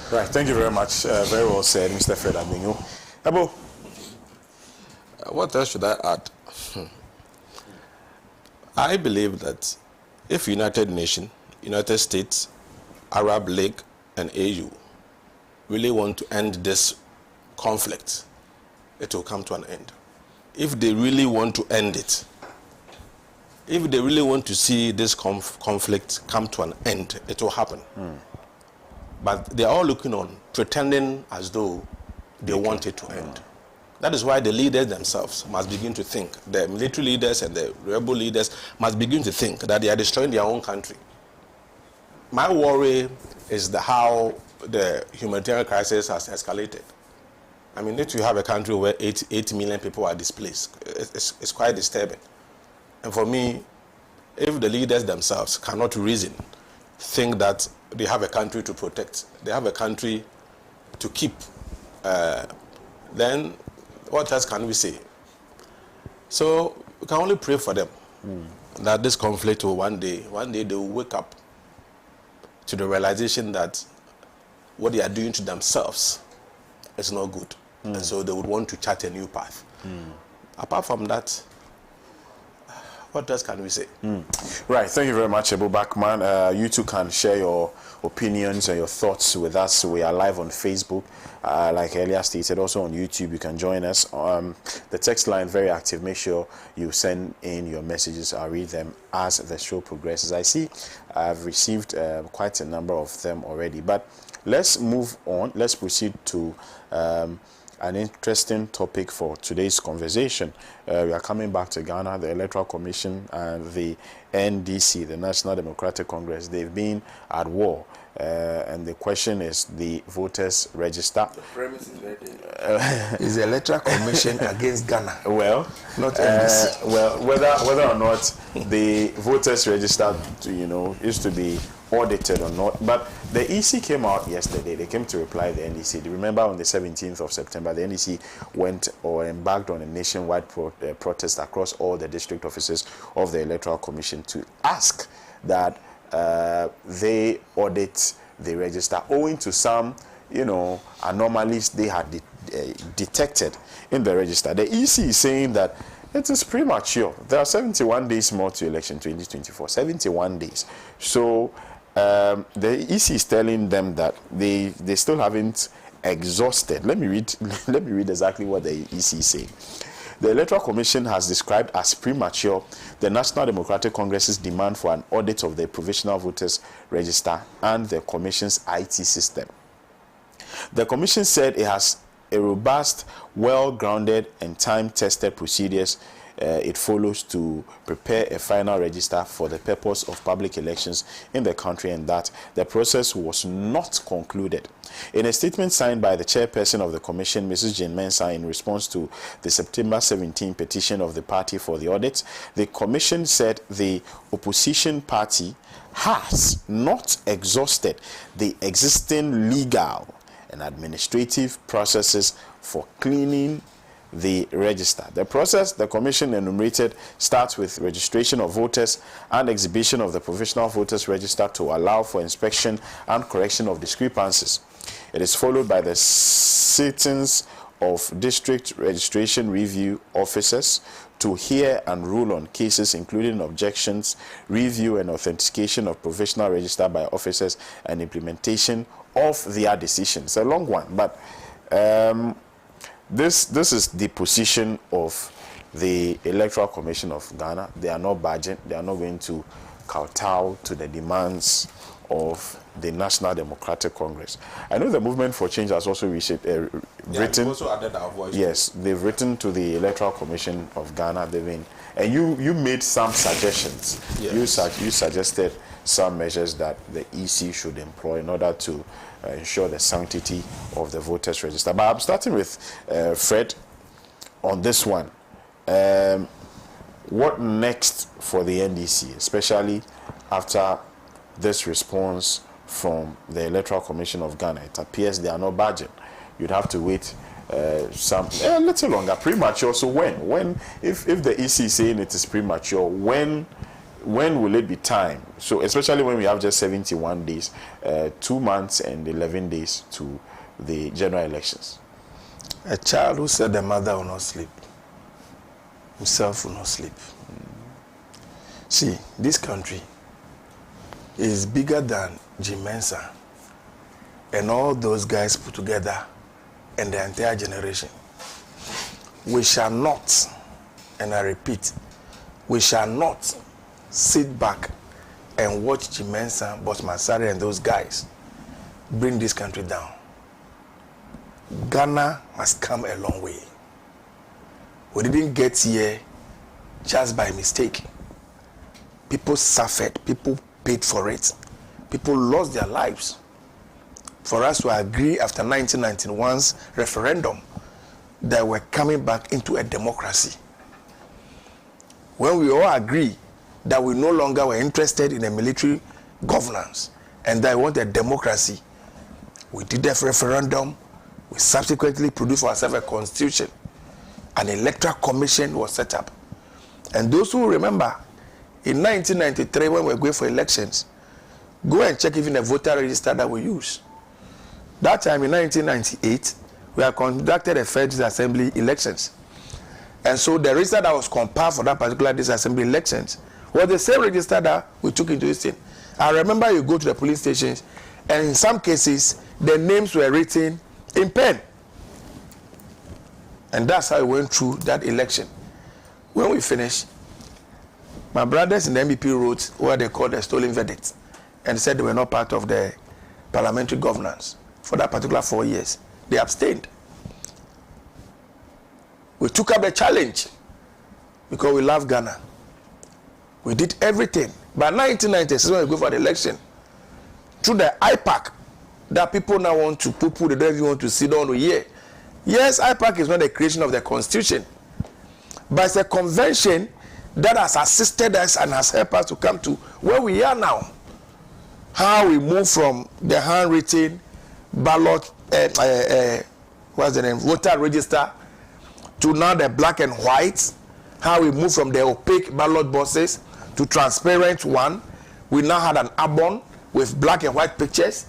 Right, thank you very much. Very well said, Mr. Fred Abinyo. Abo? What else should I add? I believe that if United Nations, United States, Arab League, and AU really want to end this conflict, it will come to an end. If they really want to end it, if they really want to see this conflict come to an end, it will happen. But they are all looking on, pretending as though they want it to end. That is why the leaders themselves must begin to think, the military leaders and the rebel leaders must begin to think that they are destroying their own country. My worry is how the humanitarian crisis has escalated. I mean, if you have a country where 8 million people are displaced, it's quite disturbing. And for me, if the leaders themselves cannot reason, think that they have a country to protect, they have a country to keep, then what else can we say? So we can only pray for them that this conflict will one day they will wake up to the realization that what they are doing to themselves is not good. And so they would want to chart a new path. Apart from that, What else can we say? Right, thank you very much, Abu Bakman. You too can share your opinions and your thoughts with us. We are live on Facebook, like earlier stated, also on YouTube. You can join us. The text line very active. Make sure you send in your messages. I'll read them as the show progresses. I see I've received quite a number of them already, but let's move on. Let's proceed to an interesting topic for today's conversation. We are coming back to Ghana. The Electoral Commission and the NDC, the National Democratic Congress, they've been at war. And the question is the voters register. The premise is very dangerous. Is the Electoral Commission against Ghana? Well, not NDC. Well, whether or not the voters register, is to be audited or not. But the EC came out yesterday. They came to reply the NDC. Do you remember on the 17th of September, the NDC went or embarked on a nationwide protest across all the district offices of the Electoral Commission to ask that they audit the register, owing to some, anomalies they had detected in the register. The EC is saying that it is premature. There are 71 days more to election 2024. 71 days. So the EC is telling them that they still haven't exhausted. Let me read exactly what the EC is saying. The Electoral Commission has described as premature the National Democratic Congress's demand for an audit of the Provisional Voters Register and the Commission's IT system. The Commission said it has a robust, well-grounded and time-tested procedures it follows to prepare a final register for the purpose of public elections in the country, and that the process was not concluded. In a statement signed by the chairperson of the commission, Mrs. Jane Mensah, in response to the September 17 petition of the party for the audit, the commission said the opposition party has not exhausted the existing legal and administrative processes for cleaning the register. The process the commission enumerated starts with registration of voters and exhibition of the provisional voters register to allow for inspection and correction of discrepancies. It is followed by the sittings of district registration review officers to hear and rule on cases including objections, review and authentication of provisional register by officers, and implementation of their decisions. A long one, but This is the position of the Electoral Commission of Ghana. They are not budging. They are not going to kowtow to the demands of the National Democratic Congress. I know the Movement for Change has also written. We've also added our voice. Yes, they've written to the Electoral Commission of Ghana. They've been, and you made some suggestions. Yes. You suggested some measures that the EC should employ in order to ensure the sanctity of the voters register. But I'm starting with Fred on this one. What next for the NDC, especially after this response from the Electoral Commission of Ghana? It appears they are not budging. You'd have to wait a little longer. Premature. So when if the EC is saying it is premature, when will it be time? So especially when we have just 71 days, 2 months and 11 days to the general elections. A child who said the mother will not sleep, himself will not sleep. See, this country is bigger than Jim Mensah and all those guys put together and the entire generation. We shall not, and I repeat, we shall not sit back and watch Jim Mensah, Boss Masari and those guys bring this country down. Ghana has come a long way. We didn't get here just by mistake. People suffered, people paid for it, people lost their lives. For us to agree after 1991's referendum that we're coming back into a democracy. When we all agree that we no longer were interested in a military governance and that we want a democracy, we did a referendum, we subsequently produced for ourselves a constitution, an electoral commission was set up. And those who remember, in 1993 when we were going for elections, go and check even the voter register that we use. That time in 1998, we had conducted a Federal Assembly elections. And so the register that was compiled for that particular disassembly elections was the same register that we took into this thing. I remember you go to the police stations, and in some cases, the names were written in pen. And that's how we went through that election. When we finished, my brothers in the MBP wrote what they called a stolen verdict and said they were not part of the parliamentary governance for that particular 4 years. They abstained. We took up the challenge because we love Ghana. We did everything. By 1996, when we go for the election, through the IPAC, that people now want to poo-poo, they don't even want to sit down to hear. Yes, IPAC is not the creation of the constitution, but it's a convention that has assisted us and has helped us to come to where we are now. How we move from the handwritten ballot, what's the name, voter register, to now the black and white. How we move from the opaque ballot boxes to transparent one. We now had an album with black and white pictures.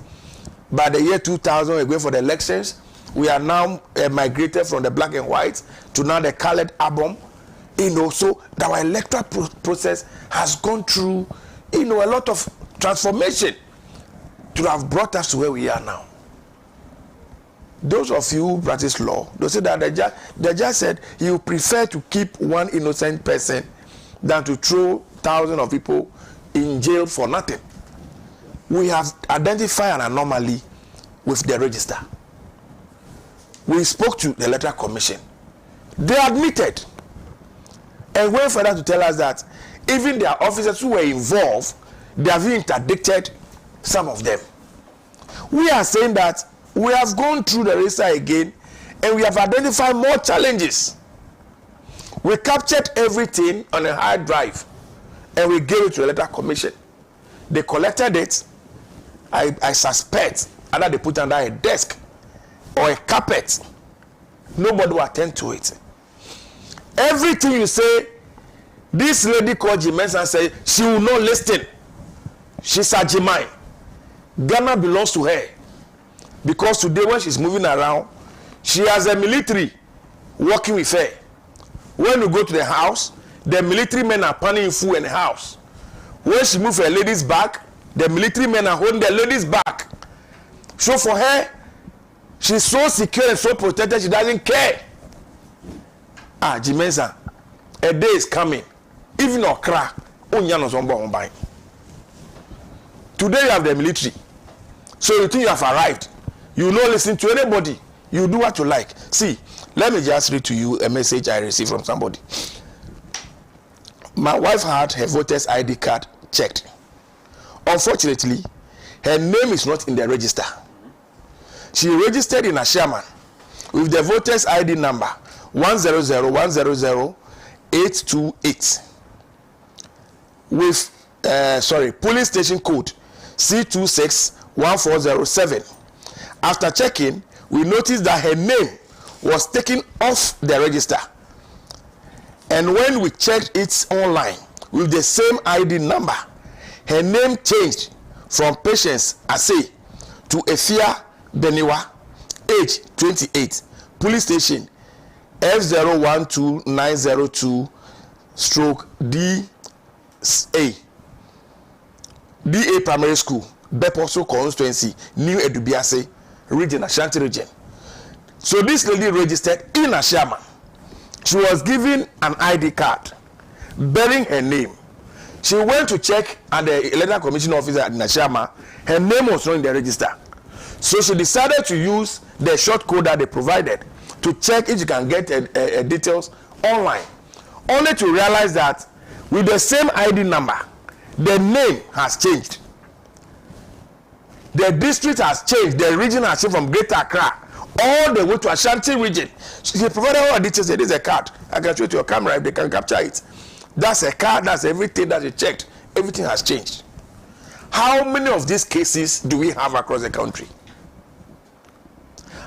By the year 2000, we went for the elections. We are now migrated from the black and white to now the colored album. So our electoral process has gone through, a lot of transformation to have brought us to where we are now. Those of you who practice law, they say that the judge said he would prefer to keep one innocent person than to throw thousands of people in jail for nothing. We have identified an anomaly with the register. We spoke to the electoral commission. They admitted and went further to tell us that even their officers who were involved, they have interdicted some of them. We are saying that we have gone through the register again and we have identified more challenges. We captured everything on a hard drive and we gave it to the electoral commission. They collected it. I suspect either they put it under a desk or a carpet. Nobody will attend to it. Everything you say, this lady called Jimenez say she will not listen. She's a Jemai. Ghana belongs to her. Because today when she's moving around, she has a military working with her. When you go to the house, the military men are panning food in the house. When she moves her lady's back, the military men are holding the lady's back. So for her, she's so secure and so protected, she doesn't care. Jimenza, a day is coming. Even Okra, today you have the military. So you think you have arrived. You will not listen to anybody. You do what you like. See, let me just read to you a message I received from somebody. My wife had her voter's ID card checked. Unfortunately, her name is not in the register. She registered in Ashaman with the voter's ID number 100100828 with police station code C261407. After checking, we noticed that her name was taken off the register. And when we checked it online with the same ID number, her name changed from Patience Ase to Efia Beniwa, age 28, police station F012902/DA Primary School, Beposo constituency, New Edubiase region, Ashanti region. So this lady registered in Ashama. She was given an ID card bearing her name. She went to check at the electoral commission office at Nashama. Her name was not in the register. So she decided to use the short code that they provided to check if you can get details online. Only to realize that with the same ID number, the name has changed. The district has changed. The region has changed from Greater Accra all the way to Ashanti region. She provided all the details. There is a card. I can show it to your camera if they can capture it. That's a card. That's everything that you checked. Everything has changed. How many of these cases do we have across the country?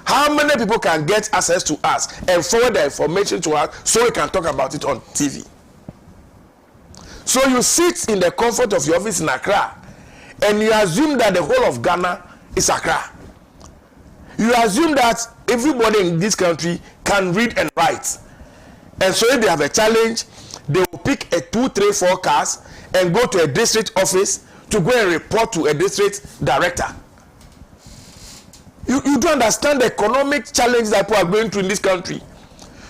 How many people can get access to us and forward the information to us so we can talk about it on TV? So you sit in the comfort of your office in Accra and you assume that the whole of Ghana is Accra. You assume that everybody in this country can read and write. And so if they have a challenge, they will pick a 2, 3, 4 cars and go to a district office to go and report to a district director. You don't understand the economic challenges that people are going through in this country.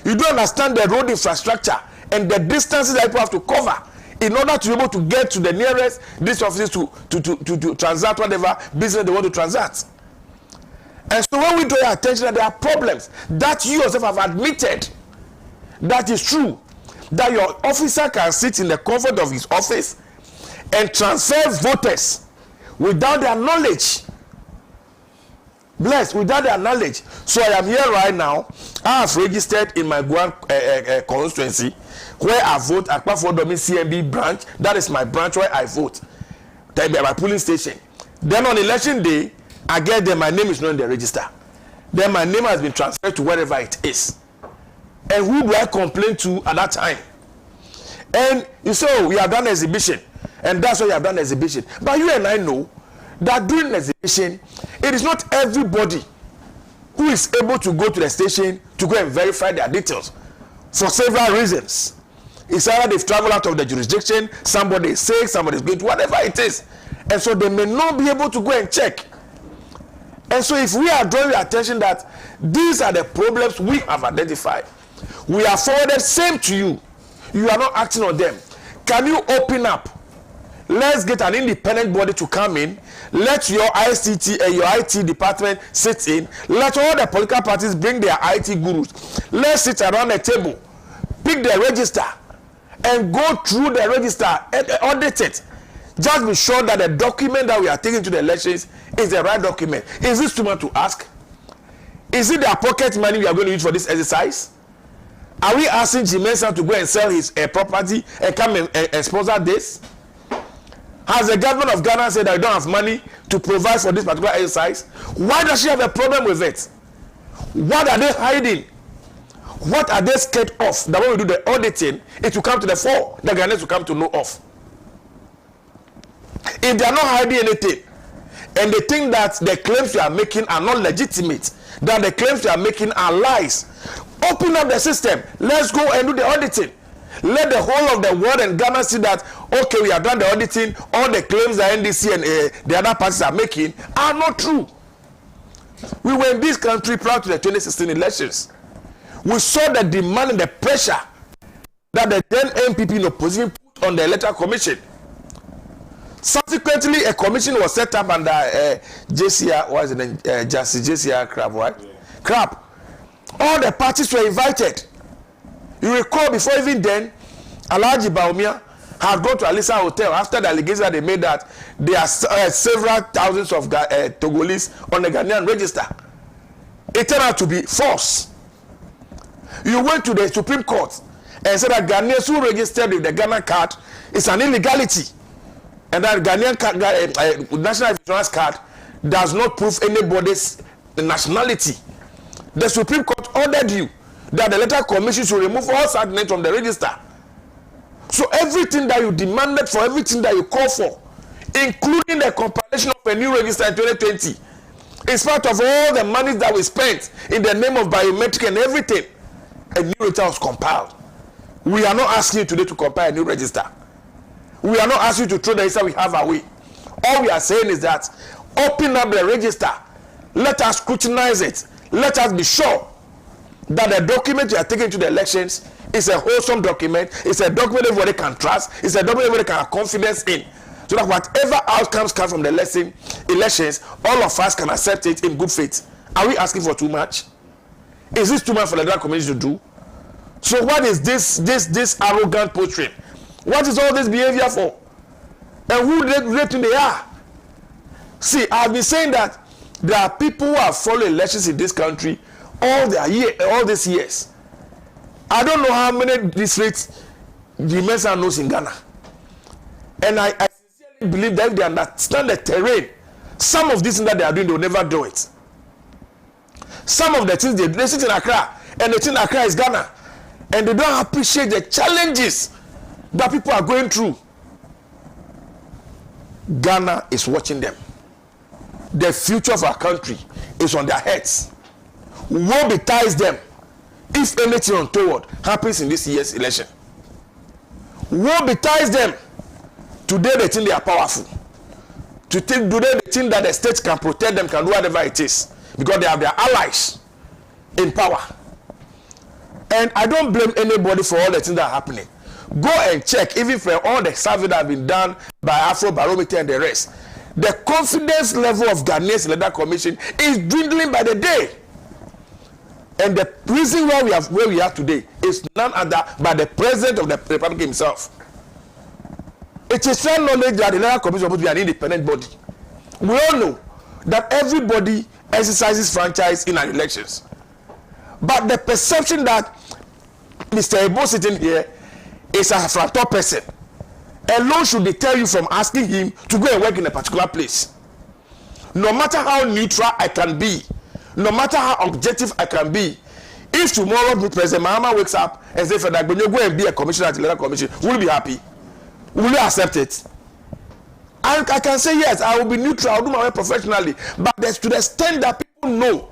You don't understand the road infrastructure and the distances that people have to cover in order to be able to get to the nearest district offices to transact whatever business they want to transact. And so when we draw your attention that there are problems that you yourself have admitted, that is true, that your officer can sit in the comfort of his office and transfer voters without their knowledge. Blessed, without their knowledge. So I am here right now. I have registered in my Guan constituency where I vote at Kpafodomi CMB branch. That is my branch where I vote. That is my polling station. Then on election day, I get there, my name is not in the register. Then my name has been transferred to wherever it is. And who do I complain to at that time? And you say, oh, we have done exhibition. And that's why you have done exhibition. But you and I know that during exhibition, it is not everybody who is able to go to the station to go and verify their details for several reasons. It's either they've traveled out of the jurisdiction, somebody is sick, somebody is going to whatever it is. And so they may not be able to go and check. And so if we are drawing your attention that these are the problems we have identified, we are forwarded same to you. You are not acting on them. Can you open up? Let's get an independent body to come in. Let your ICT and your IT department sit in. Let all the political parties bring their IT gurus. Let's sit around a table, pick the register, and go through the register and audit it. Just be sure that the document that we are taking to the elections is the right document. Is this too much to ask? Is it their pocket money we are going to use for this exercise? Are we asking Jimensa to go and sell his property and come and sponsor this? Has the government of Ghana said that they don't have money to provide for this particular exercise? Why does she have a problem with it? What are they hiding? What are they scared of? That when we do the auditing, it will come to the fore. The Ghanaians will come to know of. If they are not hiding anything, and they think that the claims you are making are not legitimate, that the claims you are making are lies, open up the system. Let's go and do the auditing. Let the whole of the world and Ghana see that, okay, we have done the auditing, all the claims that NDC and the other parties are making are not true. We were in this country prior to the 2016 elections. We saw the demand and the pressure that the then MPP in opposition put on the Electoral Commission. Subsequently, a commission was set up under JCR, what is it name? Justice JCR Crab, right? Yeah. Crab. All the parties were invited. You recall before even then, Alhaji Baumia had gone to Alisa Hotel after the allegation that they made that there are several thousands of Togolese on the Ghanaian register. It turned out to be false. You went to the Supreme Court and said that Ghanaians who registered with the Ghana card is an illegality. And that Ghanaian card, national insurance card does not prove anybody's nationality. The Supreme Court ordered you that the Electoral Commission should remove all such names from the register. So everything that you demanded for, everything that you call for, including the compilation of a new register in 2020, is part of all the money that we spent in the name of biometric and everything. A new register was compiled. We are not asking you today to compile a new register. We are not asking you to throw the register we have away. All we are saying is that open up the register. Let us scrutinize it. Let us be sure that the document you are taking to the elections is a wholesome document. It's a document everybody can trust. It's a document everybody can have confidence in. So that whatever outcomes come from the elections, all of us can accept it in good faith. Are we asking for too much? Is this too much for the Electoral Commission to do? So what is this arrogant portrait? What is all this behavior for? And who do they think they are? See, I've been saying that there are people who have followed elections in this country all these years. I don't know how many districts the Mensa knows in Ghana. And I sincerely believe that if they understand the terrain, some of these things that they are doing, they will never do it. Some of the things they sit in Accra, and they think Accra is Ghana. And they don't appreciate the challenges that people are going through. Ghana is watching them. The future of our country is on their heads. Woe betides them if anything untoward happens in this year's election. Woe betides them. Today they think they are powerful. Today they think that the state can protect them, can do whatever it is, because they have their allies in power. And I don't blame anybody for all the things that are happening. Go and check, even for all the survey that have been done by Afro Barometer and the rest. The confidence level of Ghanaians Electoral Commission is dwindling by the day. And the reason why where we are today is none other but the president of the Republic himself. It is fair knowledge that the Electoral Commission is supposed to be an independent body. We all know that everybody exercises franchise in our elections. But the perception that Mr. Ebo sitting here is a fractal person alone should deter you from asking him to go and work in a particular place. No matter how neutral I can be, no matter how objective I can be, if tomorrow President Mahama wakes up and says, "Feda, when you go and be a commissioner at the Electoral Commission," will you be happy? Will you accept it? I can say yes, I will be neutral, I will do my work professionally, but to the extent that people know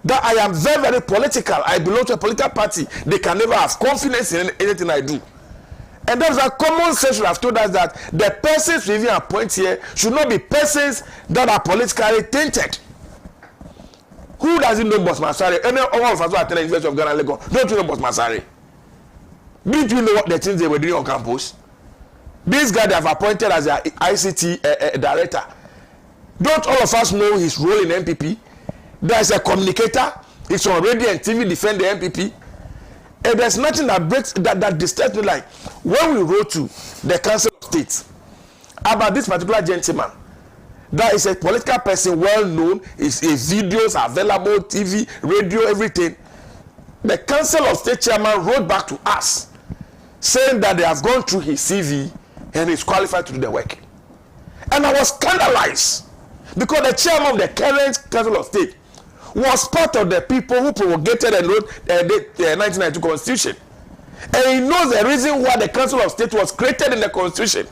that I am very, very political, I belong to a political party, they can never have confidence in anything I do. And that's why common sense should have told us that the persons we even appoint here should not be persons that are politically tainted. Who doesn't know Boss Masari? Any all of us who attend the University of Ghana, Lagos, don't you know Boss Masari? Did you know what the things they were doing on campus? This guy they have appointed as their ICT director. Don't all of us know his role in MPP? There's a communicator. He's on radio and TV defend the MPP. And there's nothing that breaks that disturbs me, like when we wrote to the Council of State about this particular gentleman. That is a political person, well known. His videos are available, TV, radio, everything. The Council of State chairman wrote back to us saying that they have gone through his CV and he's qualified to do the work. And I was scandalized because the chairman of the current Council of State was part of the people who promulgated and wrote the 1992 Constitution. And he knows the reason why the Council of State was created in the Constitution.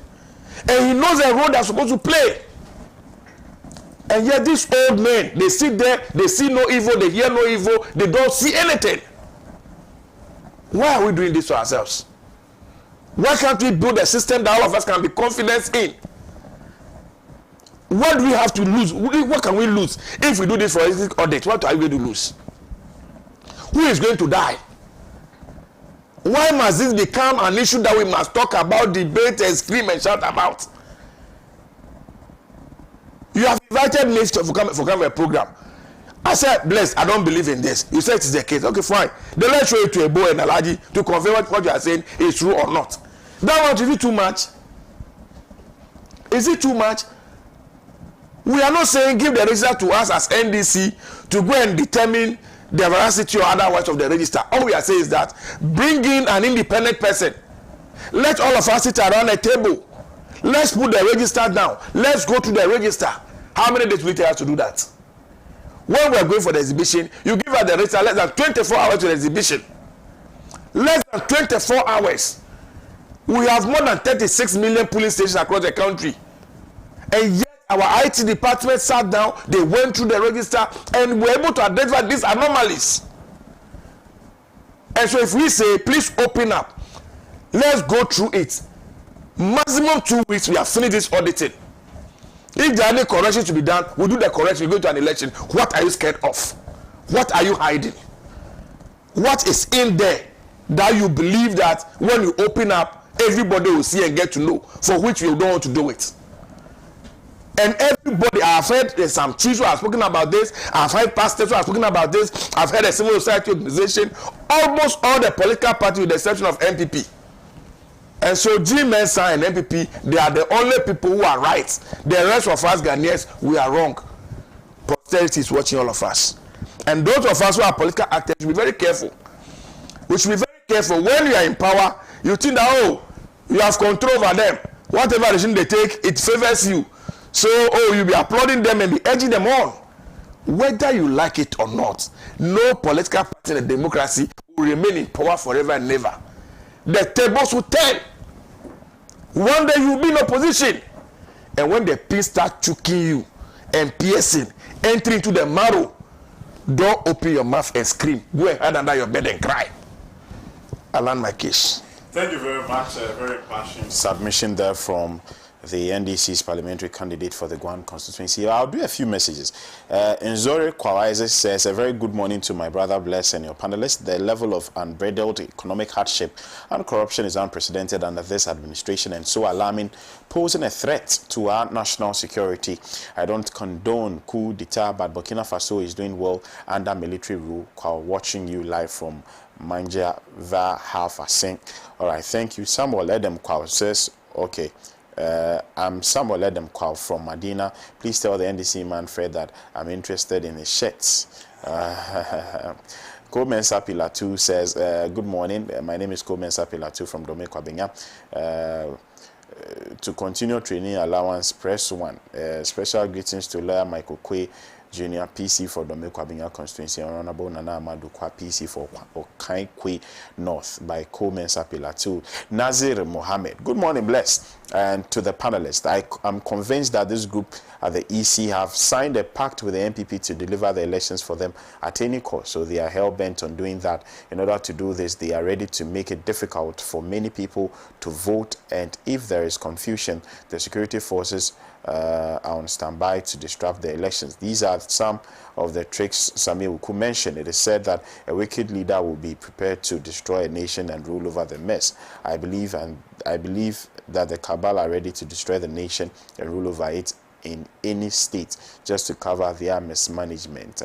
And he knows the role they're supposed to play. And yet these old men, they sit there, they see no evil, they hear no evil, they don't see anything. Why are we doing this to ourselves? Why can't we build a system that all of us can be confident in? What do we have to lose? What can we lose if we do this for ethics audit? What are we going to lose? Who is going to die? Why must this become an issue that we must talk about, debate, and scream and shout about? You have invited me for come a program. I said, "Bless, I don't believe in this." You said it is the case. Okay, fine. Then let's show it to a boy and a laddie to confirm what you are saying is true or not. That one, is it too much? Is it too much? We are not saying give the register to us as NDC to go and determine the veracity or otherwise of the register. All we are saying is that bring in an independent person. Let all of us sit around a table. Let's put the register down. Let's go to the register. How many days will it take us to do that? When we are going for the exhibition, you give us the register less than 24 hours to the exhibition. Less than 24 hours. We have more than 36 million polling stations across the country. And yet our IT department sat down, they went through the register and were able to identify these anomalies. And so if we say, please open up, let's go through it. Maximum 2 weeks, we have finished this auditing. If there are any corrections to be done, we'll do the correction, we go to an election. What are you scared of? What are you hiding? What is in there that you believe that when you open up, everybody will see and get to know, for which you don't want to do it? And everybody, I've heard some chiefs who have spoken about this, I've heard pastors who have spoken about this, I've heard a civil society organization, almost all the political parties with the exception of MPP. And so G Mensa and MPP, they are the only people who are right. The rest of us Ghanaians, we are wrong. Posterity is watching all of us. And those of us who are political actors, should be very careful. We should be very careful. When you are in power, you think that, oh, you have control over them. Whatever decision they take, it favors you. So, oh, you'll be applauding them and be urging them on. Whether you like it or not, no political party in a democracy will remain in power forever and never. The tables will turn. One day you will be in opposition. And when the pins start choking you and piercing, entering into the marrow, Don't open your mouth and scream. Go and hide under your bed and cry. I land my case. Thank you very much. A very passionate submission there from the NDC's parliamentary candidate for the Guan constituency. I'll do a few messages. Nzore Kwawaize says, a very good morning to my brother Bless and your panelists. The level of unbridled economic hardship and corruption is unprecedented under this administration and so alarming, posing a threat to our national security. I don't condone coup d'etat, but Burkina Faso is doing well under military rule. While watching you live from Manja Va Half a Sink. All right, thank you. Samuel Edem Kwao says, okay. I'm Samuel Edem Kwao from Medina. Please tell the NDC man Fred that I'm interested in his shirts. Coleman Sapilatu says, good morning. My name is Coleman Sapilatu from Dome Kwabenya. To continue training allowance, press 1. Special greetings to lawyer Michael Kwe Junior, PC for Dome Kwabenya constituency, Honorable Nana Amadou Kwa, PC for Okai Kwe North by Coleman Sapilatu. Nazir Mohammed, good morning, blessed. And to the panelists, I'm convinced that this group at the EC have signed a pact with the NPP to deliver the elections for them at any cost. So they are hell-bent on doing that. In order to do this, they are ready to make it difficult for many people to vote. And if there is confusion, the security forces are on standby to disrupt the elections. These are some of the tricks Sami Uku mentioned. It is said that a wicked leader will be prepared to destroy a nation and rule over the mess. I believe that the cabal are ready to destroy the nation and rule over it in any state just to cover their mismanagement.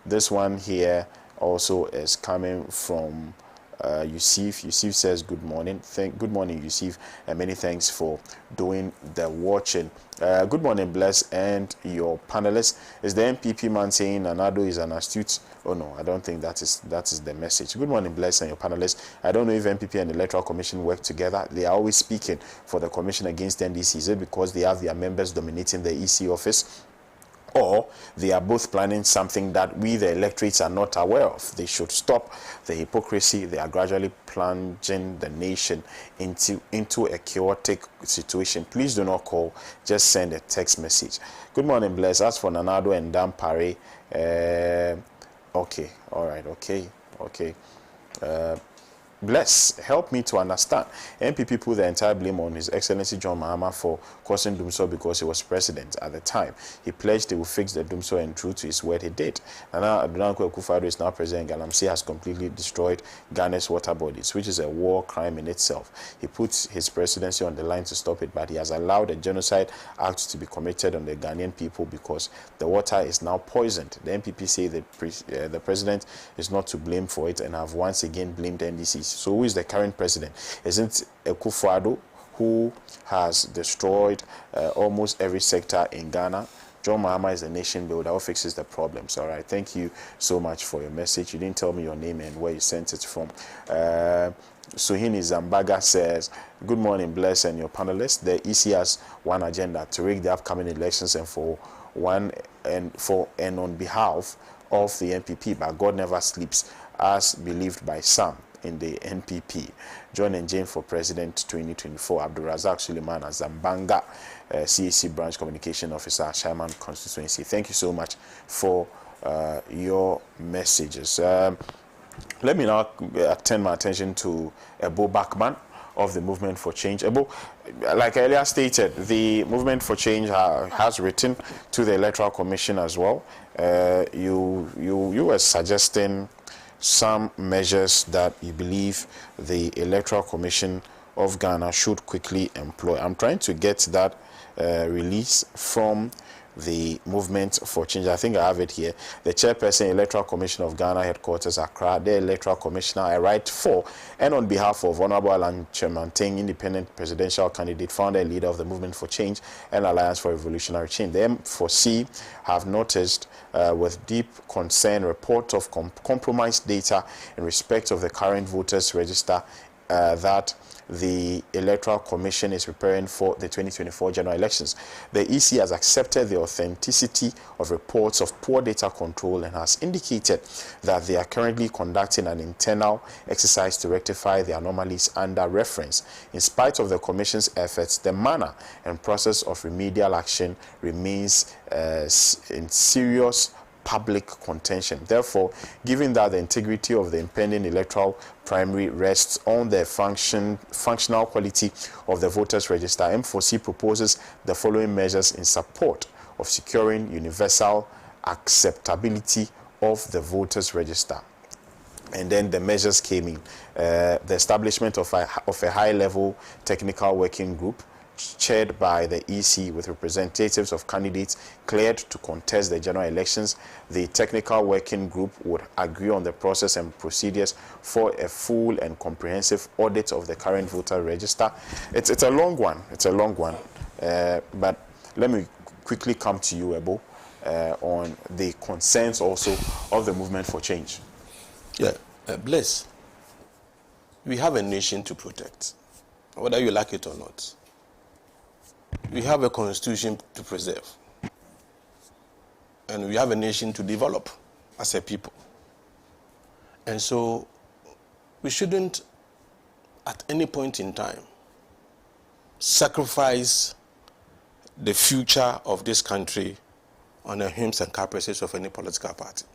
This one here also is coming from Yusuf. Yusuf says, good morning. Good morning, Yusuf, and many thanks for doing the watching. Good morning, Bless, and your panelists. Is the MPP man saying Nanado is an astute? Oh no, I don't think that is the message. Good morning, Bless, and your panelists. I don't know if MPP and the Electoral Commission work together. They are always speaking for the Commission against NDC. Is it because they have their members dominating the EC office? Or they are both planning something that we, the electorates, are not aware of? They should stop the hypocrisy. They are gradually plunging the nation into a chaotic situation. Please do not call, just send a text message. Good morning, Bless. As for Nanado and Dampare, okay, all right, okay. Bless, help me to understand. MPP put the entire blame on His Excellency John Mahama for causing Dumso because he was president at the time. He pledged he would fix the Dumso, and true to his word, he did. Nana Adonanko Akufo-Addo is now president. Galamsey has completely destroyed Ghana's water bodies, which is a war crime in itself. He puts his presidency on the line to stop it, but he has allowed a genocide act to be committed on the Ghanaian people because the water is now poisoned. The MPP say the president is not to blame for it and have once again blamed NDC. So who is the current president? Isn't Akufo-Addo, who has destroyed almost every sector in Ghana? John Mahama is a nation builder who fixes the problems. All right, thank you so much for your message. You didn't tell me your name and where you sent it from. Suhini Zambaga says, good morning, Bless, and your panelists. The EC has one agenda: to rig the upcoming elections and on behalf of the NPP, but God never sleeps, as believed by some in the NPP. John and Jane for President 2024. Abdulrazak Suleiman Zambanga, CAC Branch Communication Officer, Shaiman Constituency. Thank you so much for your messages. Let me now turn my attention to Ebo Bachman of the Movement for Change. Ebo, like I earlier stated, the Movement for Change has written to the Electoral Commission as well. You were suggesting some measures that you believe the Electoral Commission of Ghana should quickly employ. I'm trying to get that release from the Movement for Change. I think I have it here. The chairperson, Electoral Commission of Ghana, headquarters Accra, the Electoral Commissioner, I write for and on behalf of Honorable Alan Chemanteng, independent presidential candidate, founder and leader of the Movement for Change and Alliance for Revolutionary Change. The M4C have noticed with deep concern report of compromised data in respect of the current voters register that the Electoral Commission is preparing for the 2024 general elections. The EC has accepted the authenticity of reports of poor data control and has indicated that they are currently conducting an internal exercise to rectify the anomalies under reference. In spite of the Commission's efforts, the manner and process of remedial action remains in serious public contention. Therefore, given that the integrity of the impending electoral primary rests on the functional quality of the voters register, M4C proposes the following measures in support of securing universal acceptability of the voters register. And then the measures came in. The establishment of a high-level technical working group chaired by the EC with representatives of candidates cleared to contest the general elections. The technical working group would agree on the process and procedures for a full and comprehensive audit of the current voter register. It's a long one. It's a long one. But let me quickly come to you, Ebo, on the concerns also of the movement for change. Yeah, Bless, we have a nation to protect, whether you like it or not. We have a constitution to preserve. And we have a nation to develop as a people. And so we shouldn't, at any point in time, sacrifice the future of this country on the whims and caprices of any political party.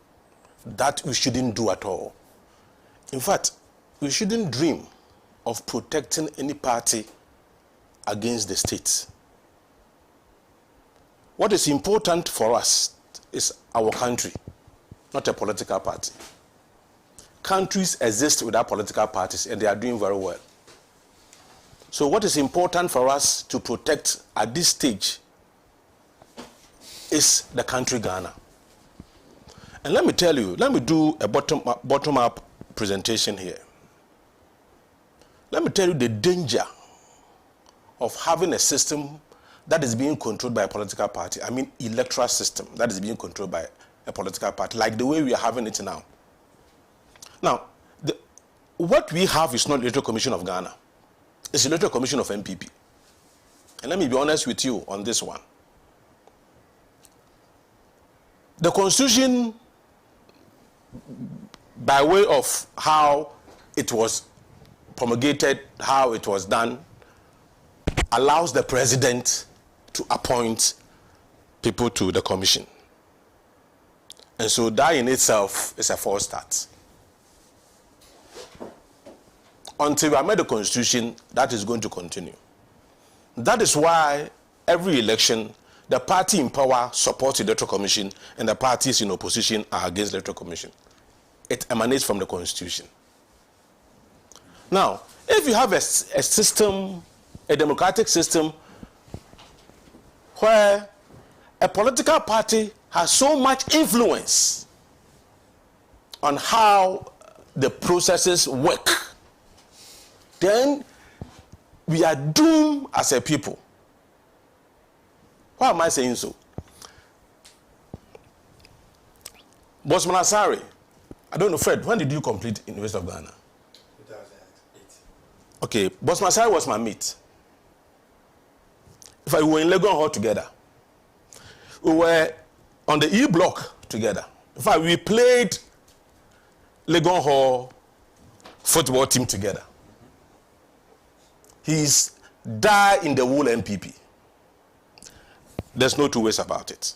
That we shouldn't do at all. In fact, we shouldn't dream of protecting any party against the state. What is important for us is our country, not a political party. Countries exist without political parties, and they are doing very well. So what is important for us to protect at this stage is the country Ghana. And let me tell you, let me do a bottom-up presentation here. Let me tell you the danger of having a system that is being controlled by a political party. I mean, electoral system that is being controlled by a political party, like the way we are having it now. Now, what we have is not the Electoral Commission of Ghana. It's the Electoral Commission of MPP. And let me be honest with you on this one. The Constitution, by way of how it was promulgated, how it was done, allows the president to appoint people to the commission. And so that in itself is a false start. Until we amend the constitution, that is going to continue. That is why every election, the party in power supports the electoral commission and the parties in opposition are against the electoral commission. It emanates from the constitution. Now, if you have a system, a democratic system, where a political party has so much influence on how the processes work, then we are doomed as a people. Why am I saying so? Bosman Asare, I don't know, Fred, when did you complete University of Ghana? 2008. Okay, Bosman Asare was my mate. If we were in Legon Hall together, we were on the E block together. In fact, we played Legon Hall football team together. He's died in the wool MPP. There's no two ways about it.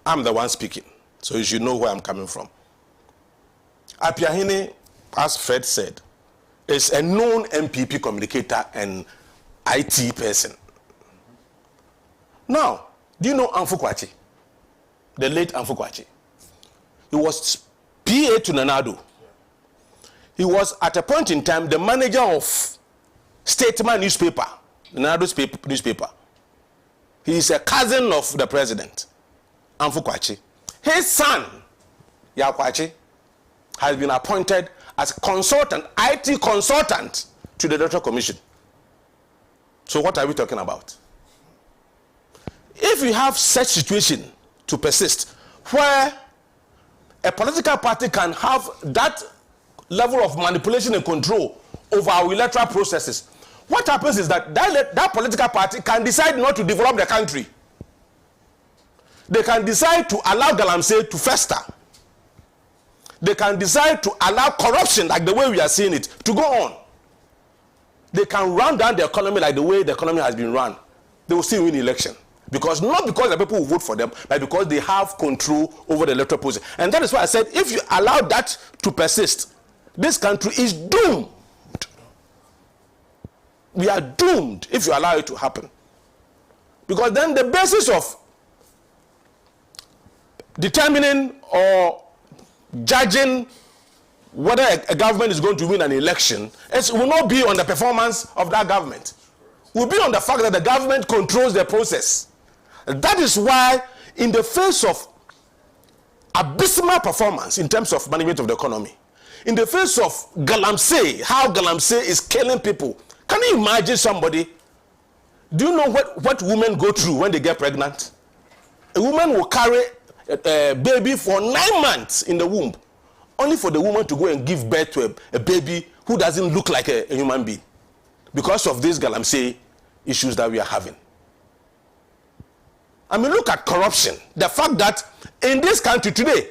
I'm the one speaking, so you should know where I'm coming from. Apiahene, as Fred said, is a known MPP communicator and IT person. Now, do you know Amfu Kwachi? The late Amfu Kwachi. He was PA to Nanado. He was at a point in time the manager of Statesman newspaper, Nanado's newspaper. He is a cousin of the president, Amfu Kwachi. His son, Yakwachi, has been appointed as consultant, IT consultant to the Electoral Commission. So what are we talking about? If we have such situation to persist, where a political party can have that level of manipulation and control over our electoral processes, what happens is that that political party can decide not to develop the country. They can decide to allow Galamsey to fester. They can decide to allow corruption, like the way we are seeing it, to go on. They can run down the economy like the way the economy has been run. They will still win the election. Because not because the people who vote for them, but because they have control over the electoral process. And that is why I said, if you allow that to persist, this country is doomed. We are doomed if you allow it to happen. Because then the basis of determining or judging whether a government is going to win an election, it will not be on the performance of that government. It will be on the fact that the government controls the process. That is why, in the face of abysmal performance in terms of management of the economy, in the face of galamsey, how galamsey is killing people, can you imagine somebody? Do you know what women go through when they get pregnant? A woman will carry a baby for 9 months in the womb, only for the woman to go and give birth to a baby who doesn't look like a human being, because of these galamsey issues that we are having. I mean, look at corruption. The fact that in this country today,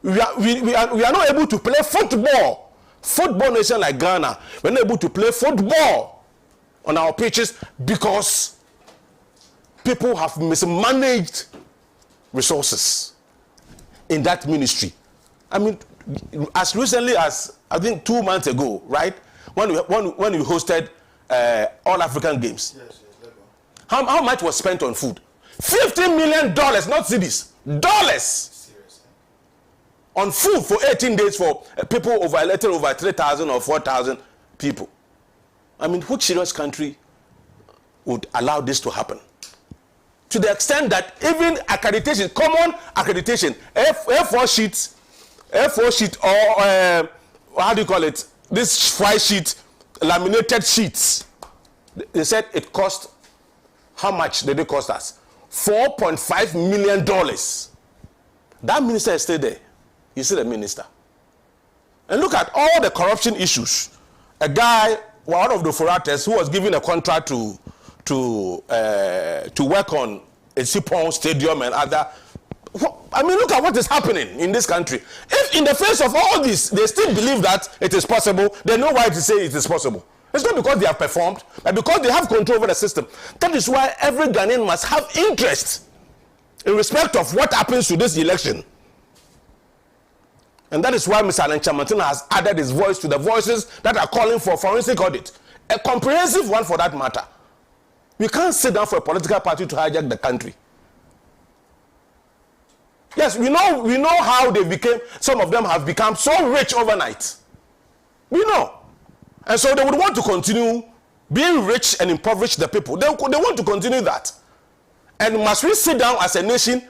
we are not able to play football. Football nation like Ghana, we're not able to play football on our pitches because people have mismanaged resources in that ministry. I mean, as recently as I think 2 months ago, right, when we hosted All African Games, yes, how much was spent on food? $50 million, not cedis, dollars. On food for 18 days for people over 3,000 or 4,000 people. I mean, which serious country would allow this to happen? To the extent that even accreditation, common accreditation, A4 sheet, or how do you call it? This white sheet, laminated sheets. They said it cost, how much did it cost us? $4.5 million. That minister is still there. You see the minister. And look at all the corruption issues. A guy, one of the Furates, who was given a contract to work on a Sipon stadium and other. I mean, look at what is happening in this country. If in the face of all this, they still believe that it is possible, they know why to say it is possible. It's not because they have performed, but because they have control over the system. That is why every Ghanaian must have interest in respect of what happens to this election. And that is why Mr. Alan Chamantina has added his voice to the voices that are calling for forensic audit. A comprehensive one for that matter. We can't sit down for a political party to hijack the country. Yes, we know how they became, some of them have become so rich overnight. We know. And so they would want to continue being rich and impoverish the people. They want to continue that. And must we sit down as a nation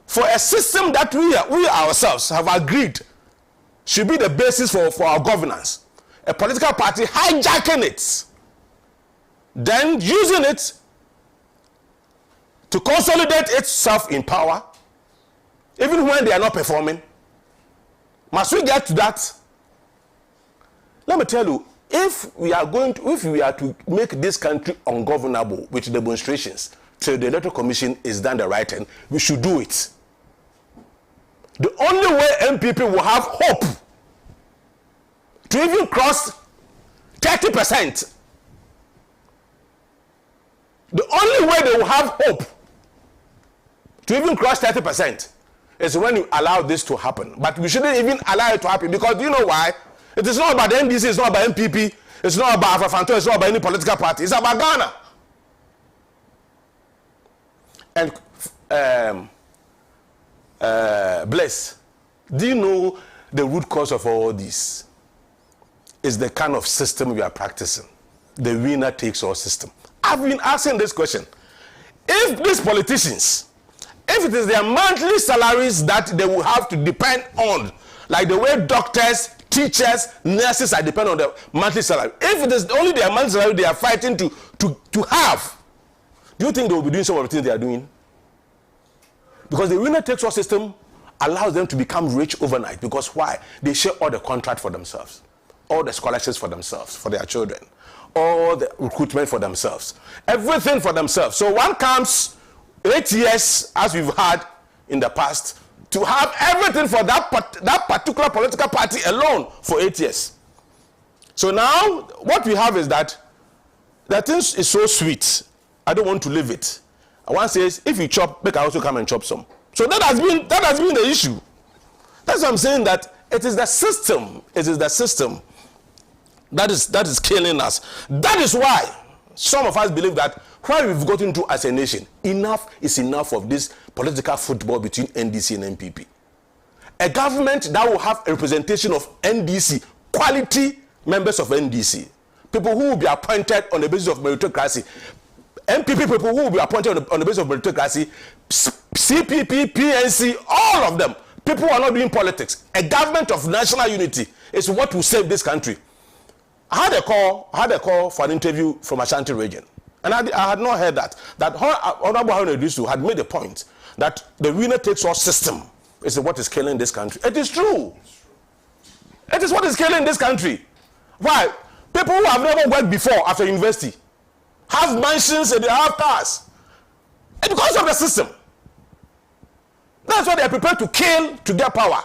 for a system that we ourselves have agreed should be the basis for our governance? A political party hijacking it, then using it to consolidate itself in power, even when they are not performing. Must we get to that? Let me tell you, if we are to make this country ungovernable with demonstrations till the Electoral Commission is done the right thing, we should do it. The only way MPP will have hope to even cross 30%, the only way they will have hope to even cross 30% is when you allow this to happen. But we shouldn't even allow it to happen, because do you know why? It is not about the NDC, it's not about MPP, it's not about Afafanto, it's not about any political party, it's about Ghana. And Bless, do you know the root cause of all this is the kind of system we are practicing, the winner takes all system. I've been asking this question. If these politicians, if it is their monthly salaries that they will have to depend on, like the way doctors, teachers, nurses are dependent on their monthly salary, if it is only their monthly salary they are fighting to have, do you think they will be doing some of the things they are doing? Because the winner takes all system allows them to become rich overnight. Because why? They share all the contract for themselves, all the scholarships for themselves, for their children, all the recruitment for themselves, everything for themselves. So one comes 8 years, as we've had in the past, to have everything for that particular political party alone for 8 years. So now what we have is that thing is so sweet, I don't want to leave it. One says, if you chop, make I also come and chop some. So that has been the issue. That's why I'm saying that it is the system. It is the system that is killing us. That is why some of us believe that where we've gotten to as a nation, enough is enough of this political football between NDC and NPP. A government that will have a representation of NDC, quality members of NDC, people who will be appointed on the basis of meritocracy, NPP people who will be appointed on the basis of meritocracy, CPP, PNC, all of them. People who are not doing politics. A government of national unity is what will save this country. I had a call for an interview from Ashanti region, and I had not heard that Honorable Haruna Iddrisu had made a point that the winner takes all system is what is killing this country. It is true. It is what is killing this country. Why? People who have never worked before after university have mansions and they have cars. And because of the system. That's why they are prepared to kill to get power.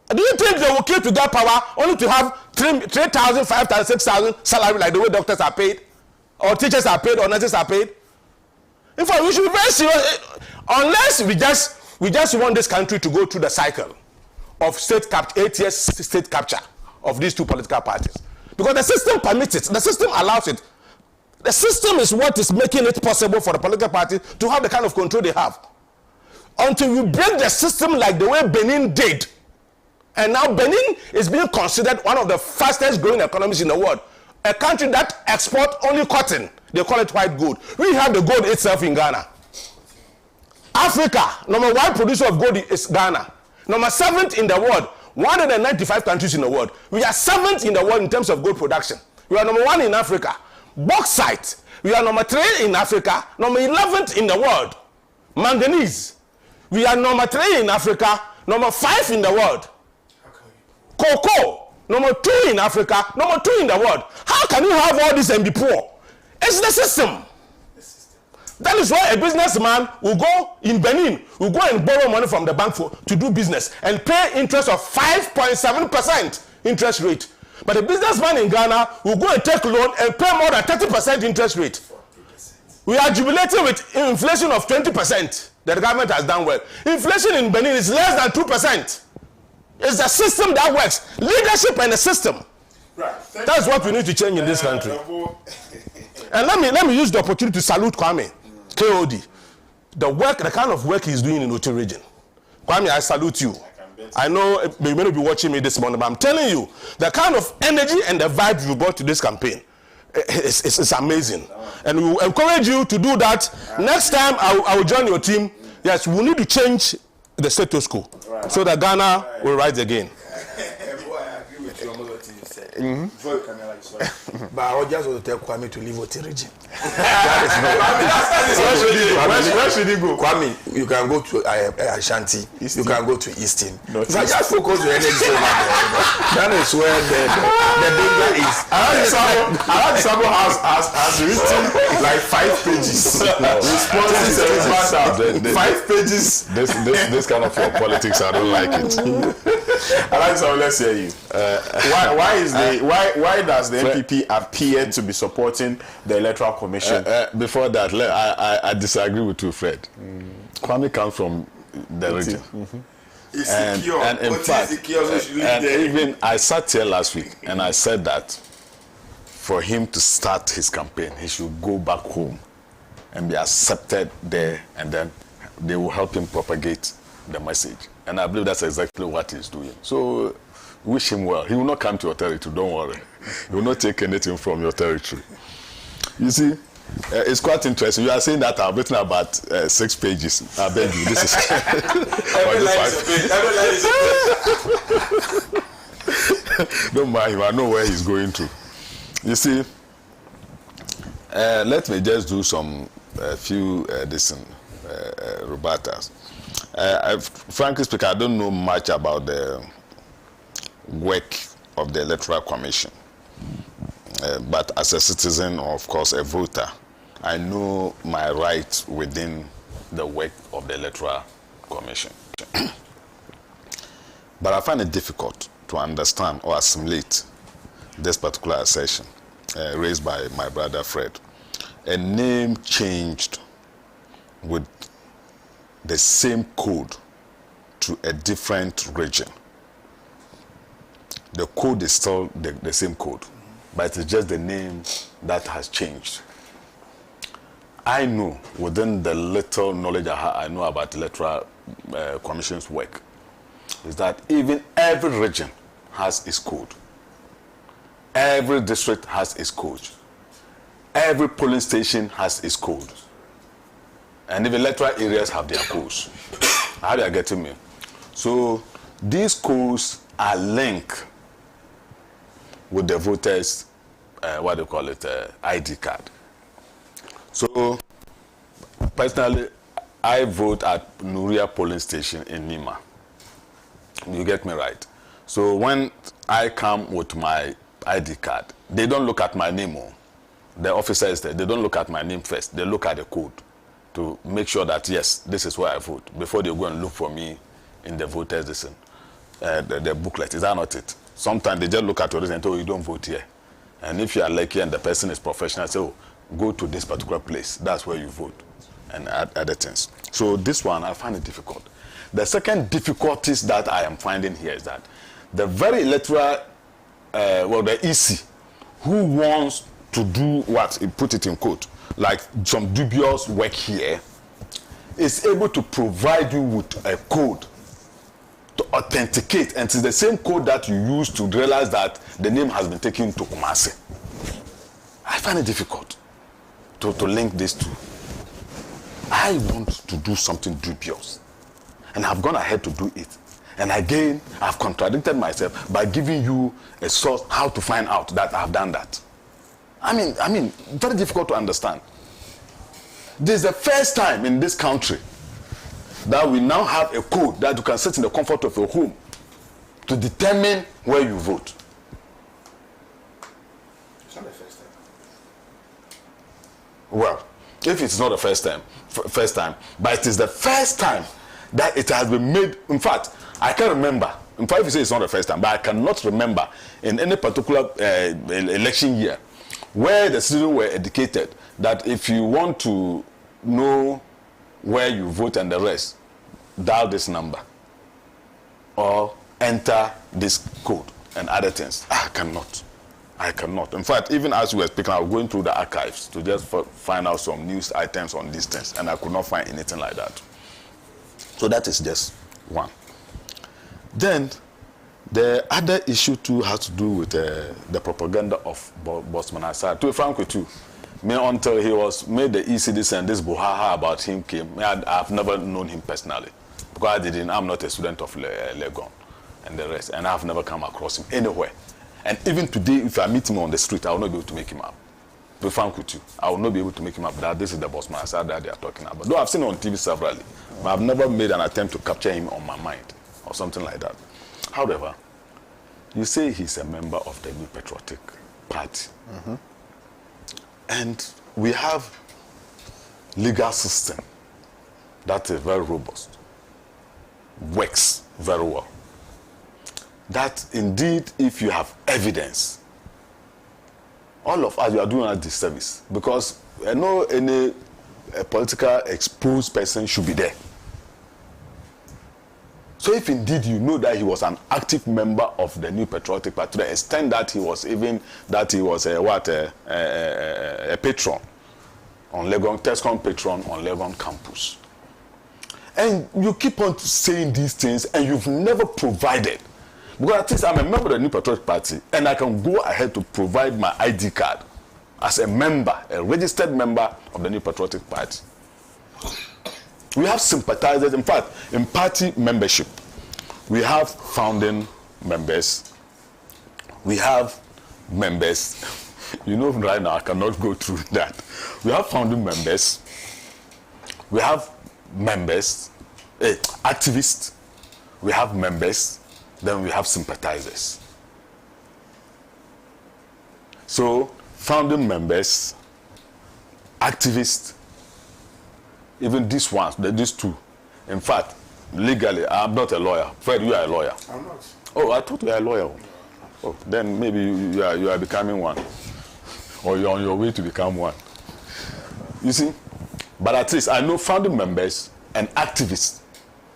Do you think they will kill to get power only to have 3,000, 5,000, 6,000 salary like the way doctors are paid, or teachers are paid, or nurses are paid? In fact, we should be very serious. Unless we just want this country to go through the cycle of 8 years state capture of these two political parties. Because the system permits it. The system allows it. The system is what is making it possible for the political party to have the kind of control they have. Until you break the system like the way Benin did. And now Benin is being considered one of the fastest growing economies in the world. A country that exports only cotton. They call it white gold. We have the gold itself in Ghana. Africa, number 1 producer of gold is Ghana. Number 7th in the world. 195 countries in the world. We are 7th in the world in terms of gold production. We are number 1 in Africa. Bauxite. We are number 3 in Africa. Number 11th in the world. Manganese. We are number 3 in Africa. Number 5 in the world. Cocoa. Number 2 in Africa. Number 2 in the world. How can you have all this and be poor? It's the system. That is why a businessman will go in Benin, will go and borrow money from the bank to do business and pay interest of 5.7% interest rate. But a businessman in Ghana will go and take loan and pay more than 30% interest rate. 40%. We are jubilating with inflation of 20%. The government has done well. Inflation in Benin is less than 2%. It's the system that works. Leadership and the system. Right. That's what we need to change in this country. And let me use the opportunity to salute Kwame, KOD. The kind of work he's doing in Oti region. Kwame, I salute you. I know you may not be watching me this morning, but I'm telling you, the kind of energy and the vibe you brought to this campaign, it's amazing. And we will encourage you to do that. Next time, I will join your team. Yes, we need to change the status quo so that Ghana will rise again. But I just want to tell Kwame to leave Oti region. Where should he go? Kwame, you can go to Ashanti. You can go to Eastern. If I just focus on energy, that is where the danger is. Around Sabo has written like 5 pages. Responses and 5 pages. This kind of politics, I don't like it. Around Sabo, let's hear you. Why does the NPP appear to be supporting the Electoral Commission? Before that, I disagree with you, Fred. Kwame comes from the region. And in fact, even I sat here last week and I said that for him to start his campaign, he should go back home and be accepted there, and then they will help him propagate the message. And I believe that's exactly what he's doing. So wish him well. He will not come to your territory, don't worry. He will not take anything from your territory. You see, it's quite interesting. You are saying that I've written about 6 pages. I beg you, this is... Don't mind him, I know where he's going to. You see, let me just do some few rebuttals. Frankly speaking, I don't know much about the work of the Electoral Commission. But as a citizen, or of course a voter, I know my rights within the work of the Electoral Commission. But I find it difficult to understand or assimilate this particular assertion raised by my brother Fred. A name changed with the same code to a different region, the code is still the same code, but it's just the name that has changed. I know, within the little knowledge I know about electoral commission's work, is that even every region has its code. Every district has its code. Every polling station has its code. And even electoral areas have their codes. How are you getting me? So these codes are linked with the voters, what they call it, ID card. So personally, I vote at Nuria polling station in Nima. You get me right? So when I come with my ID card, they don't look at my name. The officer is there. They don't look at my name first. They look at the code to make sure that, yes, this is where I vote, before they go and look for me in the voters listen, the booklet. Is that not it? Sometimes they just look at your reason and say, oh, you don't vote here. And if you are lucky and the person is professional, say, oh, go to this particular place. That's where you vote, and other things. So this one, I find it difficult. The second difficulties that I am finding here is that the very electoral, the EC, who wants to do what, put it in quote, like some dubious work here, is able to provide you with a code to authenticate, and it's the same code that you use to realize that the name has been taken to Kumasi. I find it difficult to link these two. I want to do something dubious, and I've gone ahead to do it. And again, I've contradicted myself by giving you a source how to find out that I've done that. I mean, very difficult to understand. This is the first time in this country that we now have a code that you can sit in the comfort of your home to determine where you vote. It's not the first time. Well, if it's not the first time, but it is the first time that it has been made. In fact, I can't remember. In fact, if you say it's not the first time, but I cannot remember in any particular election year where the citizens were educated that if you want to know where you vote and the rest, dial this number or enter this code and other things. I cannot. In fact, even as we were speaking, I was going through the archives to just find out some news items on these things, and I could not find anything like that. So that is just one. Then the other issue too has to do with the propaganda of Bosman Assad. To be frank with you, me until he was made the ECDC and this buhaha about him came, I've never known him personally, because I'm not a student of Legon and the rest, and I've never come across him anywhere. And even today, if I meet him on the street, I will not be able to make him up. To be frank with you, I will not be able to make him up that this is the Bosman Assad that they are talking about. Though I've seen him on TV severally, but I've never made an attempt to capture him on my mind or something like that. However, you say he's a member of the New Patriotic Party. Mm-hmm. And we have legal system that is very robust, works very well. That indeed, if you have evidence, all of us, you are doing a disservice, because I know any political exposed person should be there. So if indeed you know that he was an active member of the New Patriotic Party, to the extent that he was a patron on Legon, Tescom patron on Legon campus, and you keep on saying these things, and you've never provided, because at least I'm a member of the New Patriotic Party, and I can go ahead to provide my ID card as a member, a registered member of the New Patriotic Party. We have sympathizers. In fact, in party membership, we have founding members. We have members. You know, right now I cannot go through that. We have founding members. We have members, activists. We have members. Then we have sympathizers. So, founding members, activists, even these ones, these two. In fact, legally, I'm not a lawyer. Fred, you are a lawyer. I'm not. Oh, I thought you were a lawyer. Oh, then maybe you are becoming one. Or you're on your way to become one. You see, But at least I know founding members and activists,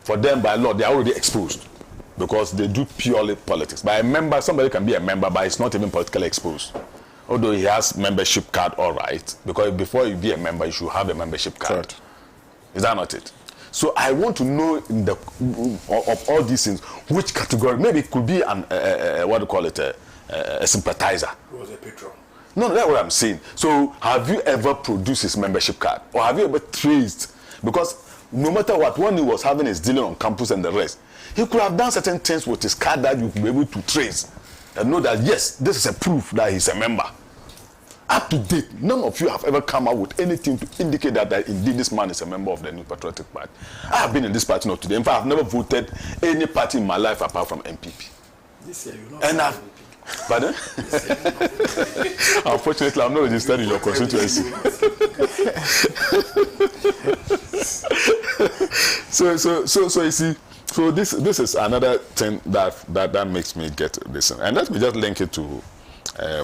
for them by law, they are already exposed because they do purely politics. By a member, somebody can be a member, but it's not even politically exposed. Although he has membership card, all right, because before you be a member, you should have a membership card. Correct. Is that not it? So I want to know of all these things, which category, maybe it could be an, what do you call it, a sympathizer. He was a patron. No, that's what I'm saying. So have you ever produced his membership card? Or have you ever traced? Because no matter what, when he was having his dealing on campus and the rest, he could have done certain things with his card that you could be able to trace and know that, yes, this is a proof that he's a member. Up to date, none of you have ever come out with anything to indicate that indeed this man is a member of the New Patriotic Party. I have been in this party not today. In fact, I've never voted any party in my life apart from MPP. This year, you're not. And I've... Pardon? Unfortunately, I'm not registered in your constituency. So you see, so this is another thing that makes me get this. And let me just link it to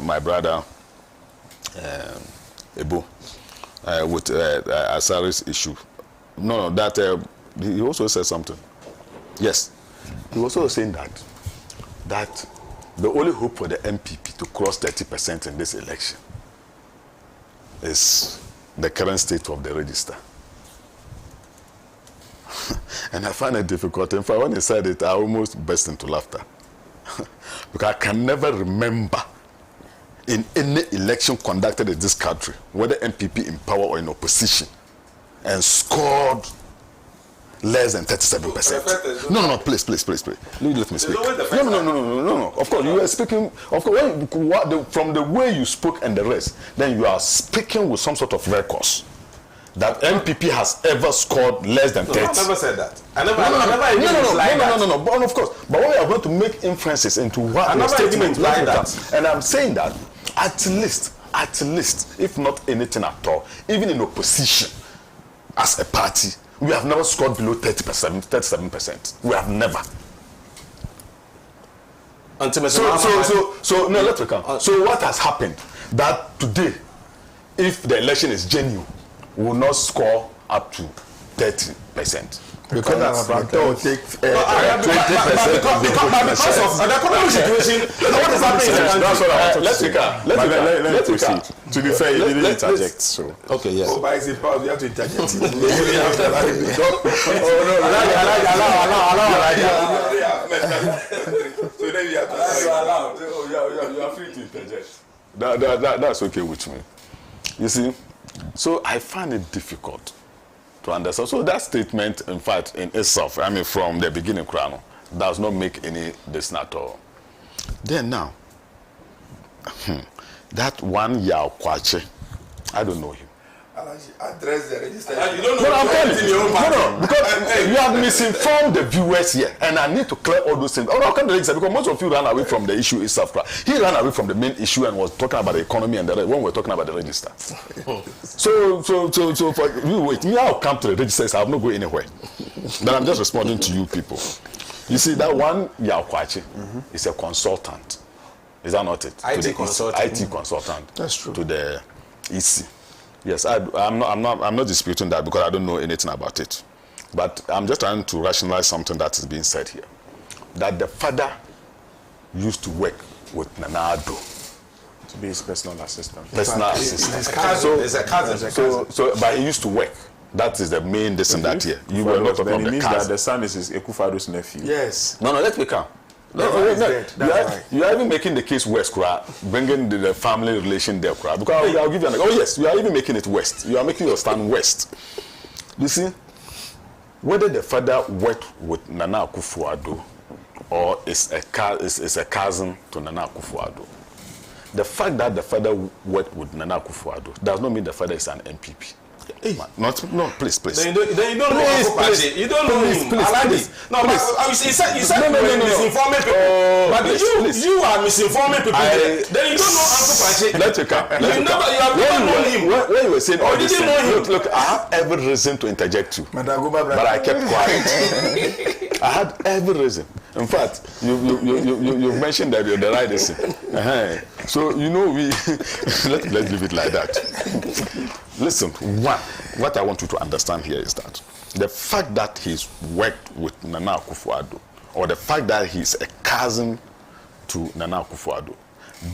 my brother Ebo with Asari's issue. No, that he also said something. Yes, he was also saying that the only hope for the MPP to cross 30% in this election is the current state of the register. And I find it difficult. In fact, when he said it, I almost burst into laughter. Because I can never remember in any election conducted in this country, whether MPP in power or in opposition, and scored less than 37%. No, please. Let me speak. No. Of course, you are speaking. Of course, from the way you spoke and the rest, then you are speaking with some sort of records that MPP has ever scored less than 30. I never said that. I never No. But of course, but we are going to make inferences into what the statement like that. And I'm saying that at least, if not anything at all, even in opposition, as a party, we have never scored below 37%. We have never. So let's recount. So what has happened? That today, if the election is genuine, we will not score up to 30%. Because will take 20%. Because of the economic situation, what is happening? That's what I want to say. Let's proceed. To be fair, you didn't interject. So. Okay, yes. Oh, by his power, we have to interject. So then you have to you are free to interject. That's okay with me. You see, so I find it difficult to understand. So that statement, in fact, in itself, I mean, from the beginning, Krano, does not make any decision at all. Then now, that one Yao Kwache, I don't know him. address the register. You don't know. I'm telling you, because you have misinformed the viewers here, and I need to clear all those things. How come the register? Because most of you ran away from the issue itself. He ran away from the main issue and was talking about the economy and when we're talking about the register. So for you wait, me, I'll come to the registers. I'll not go anywhere. Then I'm just responding to you people. You see, that one Yaokwachi is a consultant. Is that not it? IT consultant. IT consultant. That's true. To the EC. Yes, I'm not disputing that because I don't know anything about it. But I'm just trying to rationalize something that is being said here. That the father used to work with Nanado. To be his personal assistant. Personal assistant. It's a cousin. So, but he used to work. That is the main lesson that here. You were not talking about the cousin. That the son is his Ekufado's nephew. Yes. No, let's become. You are even making the case worse, bringing the family relation there, because I'll give you an. Oh yes, you are even making it worse. You are making your stand worst. You see, whether the father worked with Nana Akufo-Addo or is a cousin to Nana Akufo-Addo, the fact that the father worked with Nana Akufo-Addo does not mean the father is an MPP. Hey, no, please. Then you don't know him. You don't know him. Please. No, but you said misinforming people. But you are misinforming people. Then you don't know Uncle Pache. Let you come. You have never known him. When you were saying all you this, didn't know him. Look, I have every reason to interject you, but I kept quiet. I had every reason. In fact, you mentioned that you're the right person. So we let's leave it like that. Listen, what I want you to understand here is that the fact that he's worked with Nana Akufo-Addo, or the fact that he's a cousin to Nana Akufo-Addo,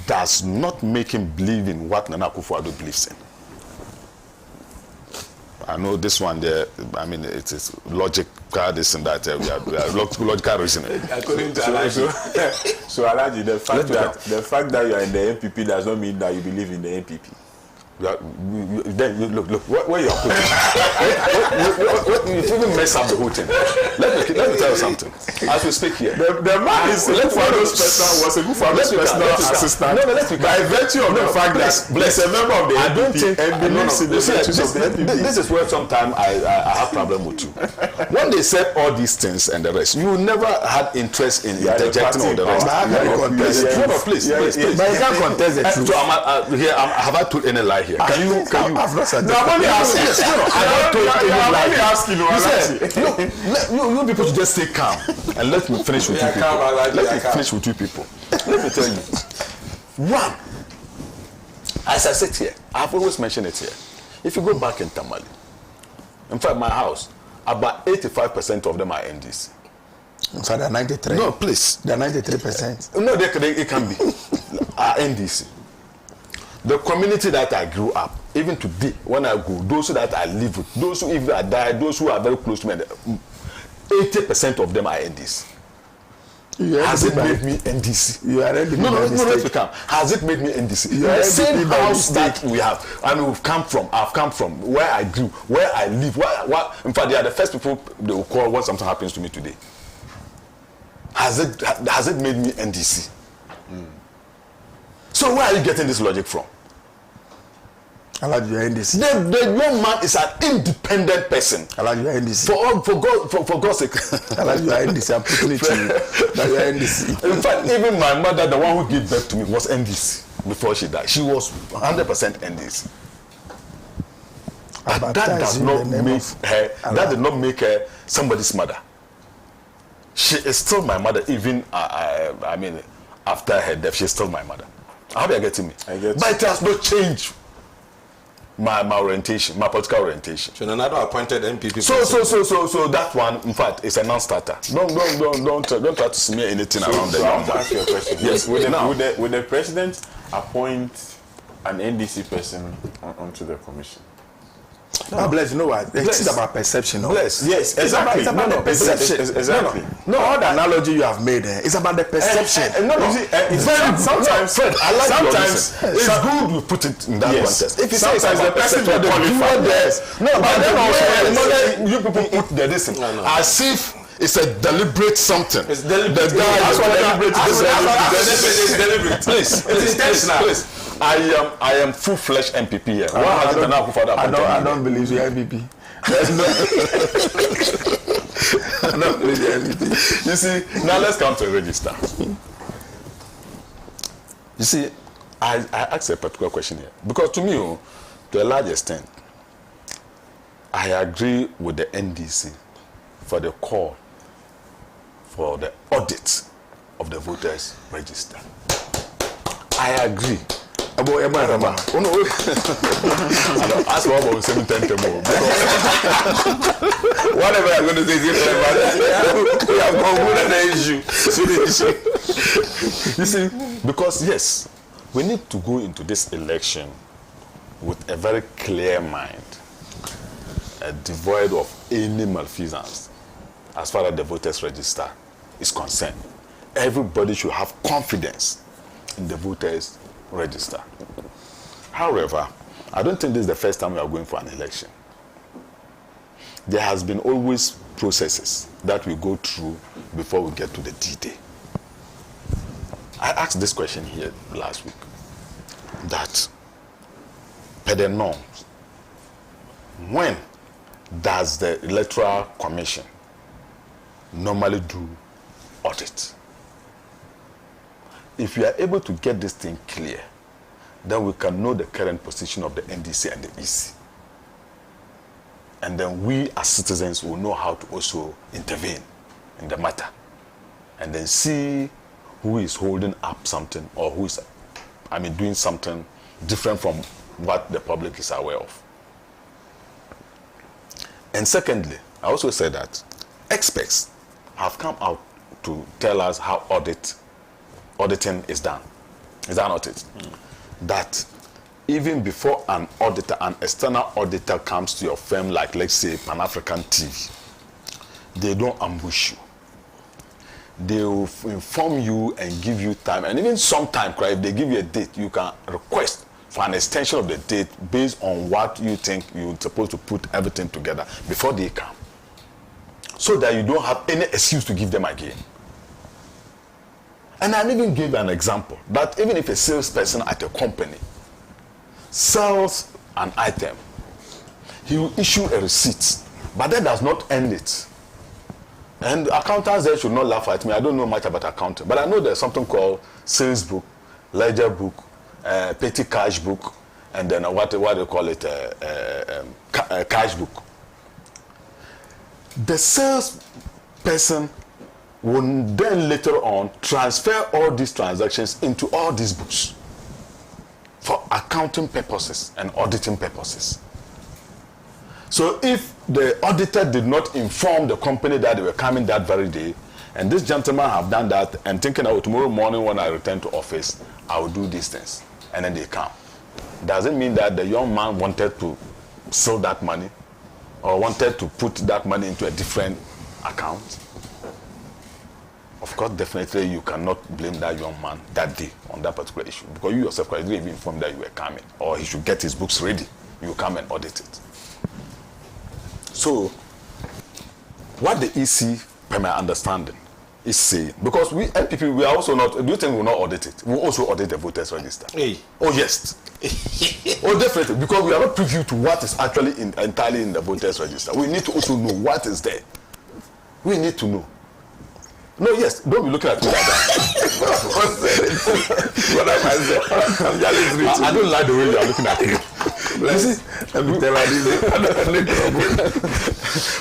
does not make him believe in what Nana Akufo-Addo believes in. I know this one there, I mean, it is logical, this and that, we are logical reasoning. According to Alaji. So Alaji, the fact that you are in the NPP does not mean that you believe in the NPP. Then look, where you are putting you even mess up the whole thing. Let me tell you something. As we speak here, the man is Akufo-Addo's personal assistant. By virtue of the fact that he's a member of the NPP and believes in the virtues of the NPP. This is where sometimes I have problem with you. When they said all these things and the rest, you never had interest in interjecting all the rest. Please. But you can't contest the truth. So have I told any lie here? Can you? I've not said no, I'm only asking. You people should just stay calm and let me finish with you people. Let me finish with you people. Let me tell you. One, as I said here, I've always mentioned it here. If you go back in Tamale, in fact, my house, about 85% of them are NDC. So they're 93. No, please. They're 93%. No, it can be. Are NDC. The community that I grew up, even today, when I go, those that I live with, those who even I died, those who are very close to me, 80% of them are NDC. Has it made me NDC? You are NDC. No, let's become. Has it made me NDC? The same house that we have, and I've come from, where I grew, where I live, in fact, they are the first people they will call when something happens to me today. Has it made me NDC? So where are you getting this logic from? Alaji, you are NDC. The young man is an independent person. Alaji, you are NDC. For God's sake. Alaji, you are NDC. I'm putting it to you that you are NDC. In fact, even my mother, the one who gave birth to me, was NDC before she died. She was 100% NDC. But that does not make her. That did not make her somebody's mother. She is still my mother. Even I mean, after her death, she's still my mother. How are you getting me? I get but it has not changed my orientation, my political orientation. So another appointed MPP. So that one, in fact, is a non-starter. Don't try to smear anything around so the I want to ask you a question. Yes. Would the president appoint an NDC person onto the commission? No, Bless, you know what? It's about perception. No? Bless. Yes, exactly. It's about the perception. Exactly. No, all the analogy you have made, it's about the perception. Sometimes it's good we put it in that context. If you say sometimes the person will qualify. But then also, you people put the listen as if it's a deliberate something. It's deliberate. The guy That's is deliberate. Please, it's intentional. Please. I am full-fledged MPP here. I don't believe you are MPP. I don't believe you are MPP. You see, now let's come to the register. You see, I asked a particular question here. Because to me, to a large extent, I agree with the NDC for the call for the audit of the voters register. I agree. About Emma. Oh no! Ask what about 710 more. Whatever I'm going to say is we have concluded the issue. You see, because yes, we need to go into this election with a very clear mind, devoid of any malfeasance, as far as the voters register is concerned. Everybody should have confidence in the voters register. However, I don't think this is the first time we are going for an election. There has been always processes that we go through before we get to the D-Day. I asked this question here last week, that per the norms, when does the Electoral Commission normally do audit? If we are able to get this thing clear, then we can know the current position of the NDC and the EC. And then we as citizens will know how to also intervene in the matter. and then see who is holding up something or who is, doing something different from what the public is aware of. And secondly, I also said that experts have come out to tell us how auditing is done. Is that not it? That even before an external auditor comes to your firm, like let's say Pan-African TV, they don't ambush you. They will inform you and give you time, and even sometimes, if they give you a date, you can request for an extension of the date based on what you think you're supposed to put everything together before they come, so that you don't have any excuse to give them again. And I even gave an example that even if a salesperson at a company sells an item, he will issue a receipt, but that does not end it. And accountants there should not laugh at me. I don't know much about accounting, but I know there's something called sales book, ledger book, petty cash book, and then what they call it, cash book. The salesperson will then later on transfer all these transactions into all these books for accounting purposes and auditing purposes. So if the auditor did not inform the company that they were coming that very day, and this gentleman have done that and thinking, oh, tomorrow morning when I return to office, I will do these things, and then they come. Does it mean that the young man wanted to steal that money or wanted to put that money into a different account? Of course, definitely you cannot blame that young man that day on that particular issue, because you yourself didn't even inform that you were coming, or he should get his books ready. You come and audit it. So, what the EC, per my understanding, is saying, because we NPP, we are also not, do you think we will not audit it? We will also audit the voters register. Hey. Oh, yes. Oh, definitely, because we are not privy to what is actually entirely in the voters register. We need to also know what is there. We need to know. No, yes, don't be looking at me like that. I don't like the way you are looking at me.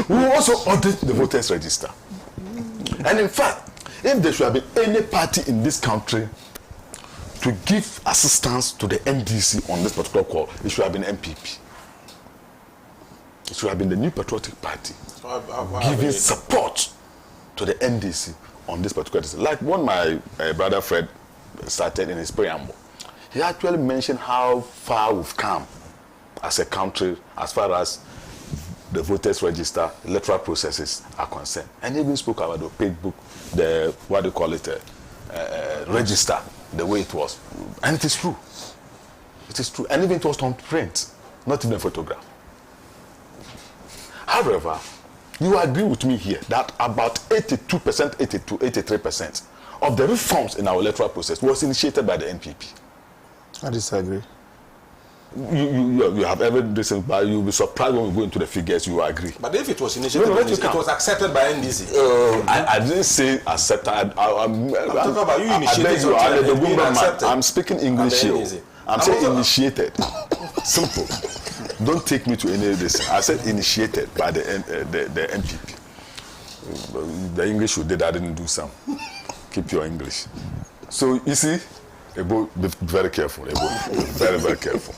We will also audit the voters register. And in fact, if there should have been any party in this country to give assistance to the NDC on this particular call, it should have been MPP. It should have been the New Patriotic Party giving support to the NDC on this particular decision. Like when my brother Fred started in his preamble, he actually mentioned how far we've come as a country as far as the voters register, electoral processes are concerned. And he even spoke about the paid book, the, what do you call it, register, the way it was. And it is true. It is true. And even it was on print, not even a photograph. However, you agree with me here that about 82%, 83% of the reforms in our electoral process was initiated by the NPP. I disagree. You have ever listened, but you'll be surprised when we go into the figures. You agree. But if it was initiated by NDC, it was accepted by NDC. I didn't say accept. I'm talking about you initiated. I'm speaking English here. I'm saying initiated. Simple. Don't take me to any of this. I said initiated by the NPP. The English you did, I didn't do some. Keep your English. So you see, Ebo, be very careful. Ebo, be very, very careful.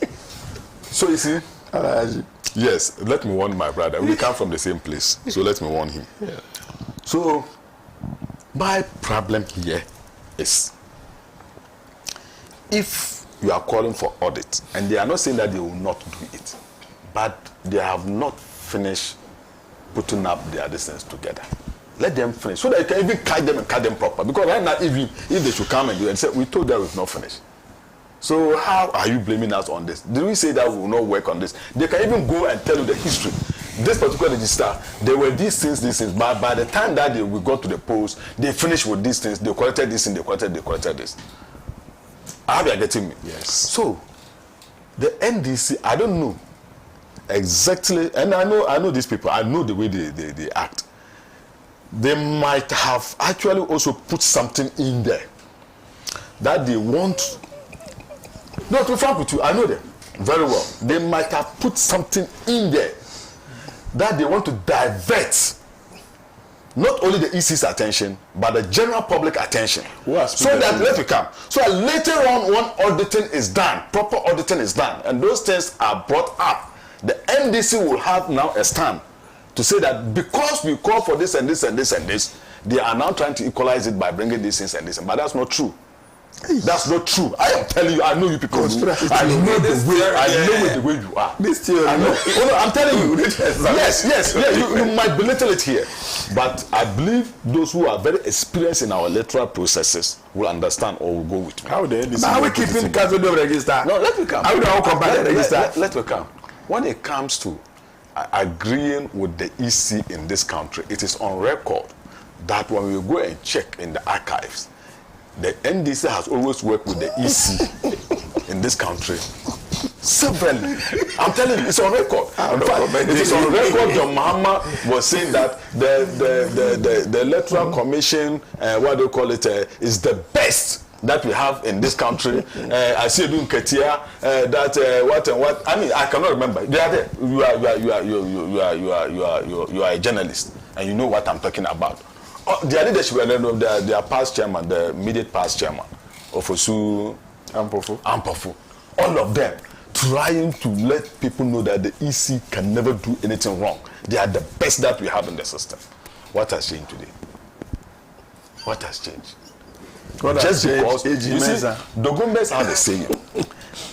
So you see, yes, let me warn my brother. We come from the same place, so let me warn him. Yeah. So my problem here is, if you are calling for audit, and they are not saying that they will not do it, but they have not finished putting up their distance together. Let them finish, so that you can even cut them and cut them proper. Because right now, if they should come and do it and say, we told them we've not finished. So how are you blaming us on this? Did we say that we will not work on this? They can even go and tell you the history. This particular register, there were these things, but by the time that we got to the polls, they finished with these things, they corrected this and they corrected this. I hope you are getting me. Yes. So, the NDC, I don't know exactly, and I know these people, I know the way they act. They might have actually also put something in there that they want. No, to be frank with you, I know them very well. They might have put something in there that they want to divert not only the EC's attention, but the general public attention. So that let me come. So that later on, when auditing is done, proper auditing is done, and those things are brought up, the NDC will have now a stand to say that because we call for this and this and this and this, they are now trying to equalize it by bringing these things and this. But that's not true. That's not true. I am telling you, I know you people. I know the way you are. This theory. I know. Oh, no, I'm telling you. Yes. You might belittle it here, but I believe those who are very experienced in our electoral processes will understand or will go with me. How are we keeping custodial register? No, let me come. How do I compare the register? Let me come. When it comes to agreeing with the EC in this country, it is on record that when we go and check in the archives, the NDC has always worked with the EC in this country severally. I'm telling you, it's on record. In fact, it is on record. John Mahama was saying that the electoral commission, what do you call it, is the best that we have in this country. I see doing Ketia, what. I mean, I cannot remember. They are there. You are a journalist, and you know what I'm talking about. Their leadership, their past chairman, the immediate past chairman, Ofosu Ampofu, all of them trying to let people know that the EC can never do anything wrong. They are the best that we have in the system. What has changed today? What has changed? Just because you see, Dogumbes have a saying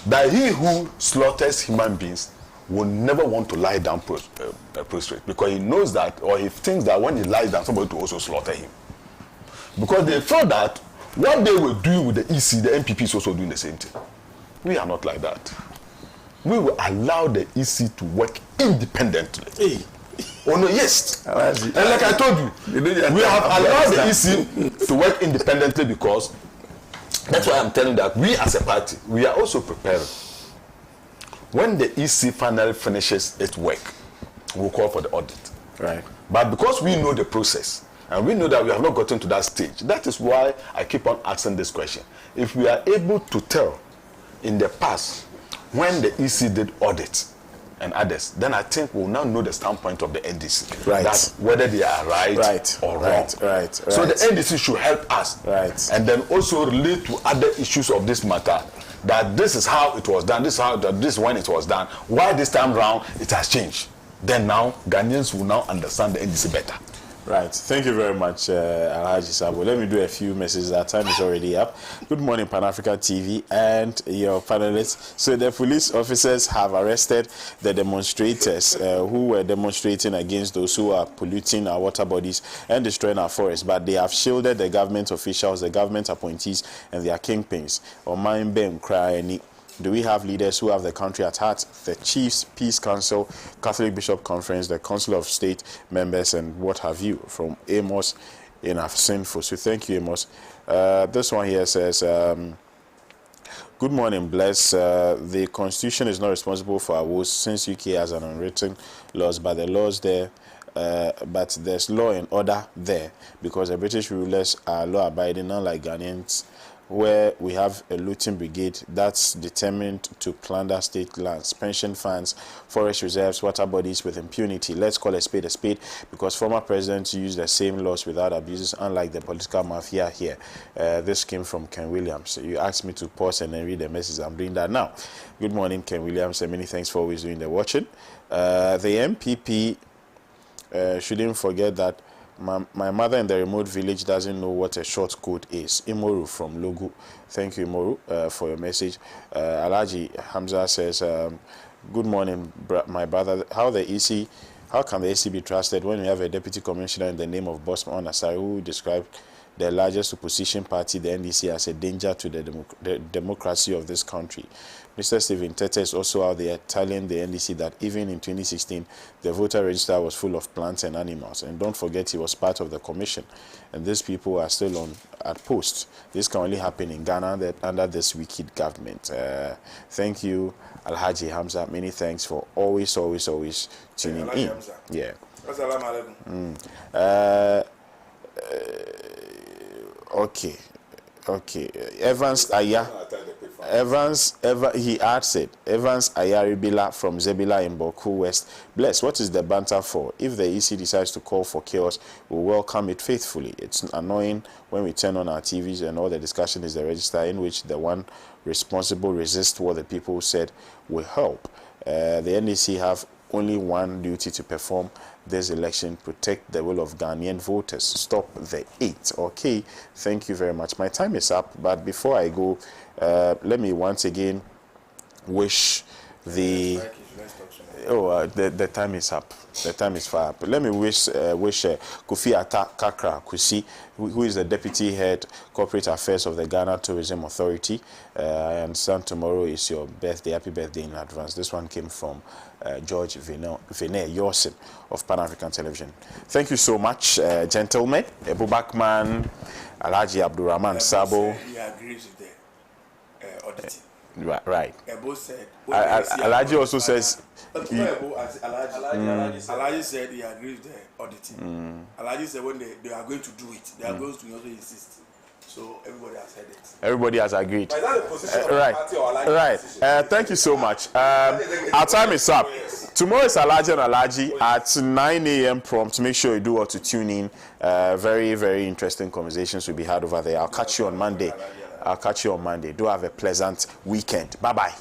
that he who slaughters human beings will never want to lie down prostrate, because he knows that, or he thinks that when he lies down, somebody will also slaughter him. Because they feel that what they were doing with the EC, the MPP is also doing the same thing. We are not like that. We will allow the EC to work independently. Hey. Oh no, yes. And like I told you, we have allowed the EC to work independently because that's why I'm telling you that we as a party, we are also preparing. When the EC finally finishes its work, we'll call for the audit. Right. But because we know the process, and we know that we have not gotten to that stage, that is why I keep on asking this question. If we are able to tell in the past when the EC did audit and others, then I think we'll now know the standpoint of the NDC. Right. That whether they are right or wrong. Right. So the NDC should help us. Right. And then also relate to other issues of this matter. That this is how it was done, this is when it was done. Why this time round it has changed? Then now Ghanaians will now understand the NDC better. Right. Thank you very much, Alhaji Sabo. Let me do a few messages. Our time is already up. Good morning, Pan Africa TV and your panelists. So the police officers have arrested the demonstrators who were demonstrating against those who are polluting our water bodies and destroying our forests. But they have shielded the government officials, the government appointees, and their kingpins. Oman Ben Krayani. Do we have leaders who have the country at heart? The Chiefs, Peace Council, Catholic Bishop Conference, the Council of State members, and what have you? From Amos in Afsinfo. So thank you, Amos. This one here says, good morning, bless. The Constitution is not responsible for our woes since UK has an unwritten laws, but the laws there, but there's law and order there because the British rulers are law-abiding, unlike Ghanaians, where we have a looting brigade that's determined to plunder state lands, pension funds, forest reserves, water bodies with impunity. Let's call a spade because former presidents use the same laws without abuses, unlike the political mafia here. This came from Ken Williams. You asked me to pause and then read the message. I'm doing that now. Good morning, Ken Williams, and many thanks for always doing the watching. The MPP shouldn't forget that my mother in the remote village doesn't know what a short code is. Imoru from Logu. Thank you, Imoru, for your message. Alhaji Hamza says, good morning, my brother. How can the EC be trusted when we have a deputy commissioner in the name of Bosman Asari who described the largest opposition party, the NDC, as a danger to the democracy of this country? Mr. Stephen Tete is also out there telling the NDC that even in 2016, the voter register was full of plants and animals. And don't forget, he was part of the commission. And these people are still at post. This can only happen in Ghana under this wicked government. Thank you, Alhaji Hamza. Many thanks for always tuning in. Hamza. Yeah. Assalamu alaikum. Okay. Evans Aya. He adds it. Evans Ayaribila from Zebila in Boku West. Bless, what is the banter for? If the EC decides to call for chaos, we'll welcome it faithfully. It's annoying when we turn on our TVs and all the discussion is the register in which the one responsible resists what the people said will help. The NDC have only one duty to perform this election: protect the will of Ghanaian voters. Stop the hate. Okay, thank you very much. My time is up, but before I go, let me once again wish the the time is up. The time is far up. Let me wish Kofi Kakra Kusi, who is the Deputy Head Corporate Affairs of the Ghana Tourism Authority. I understand tomorrow is your birthday. Happy birthday in advance. This one came from George Vene Yorson of Pan African Television. Thank you so much, gentlemen. Ebu Bakman, Alhaji Abdurrahman Sabo. He agrees with the auditing. Right. Ebo said. Alhaji also says. Alhaji said he agrees with the auditing. Alhaji said when they are going to do it, they are going to also insist. So everybody has heard it. Everybody has agreed. But is that the position of the Right. party or Alhaji? Right. Thank you so much. Our time is up. Tomorrow is Alhaji and Alhaji at 9 a.m. prompt. Make sure you do what to tune in. Very, very interesting conversations will be had over there. I'll catch you on Monday. Do have a pleasant weekend. Bye-bye.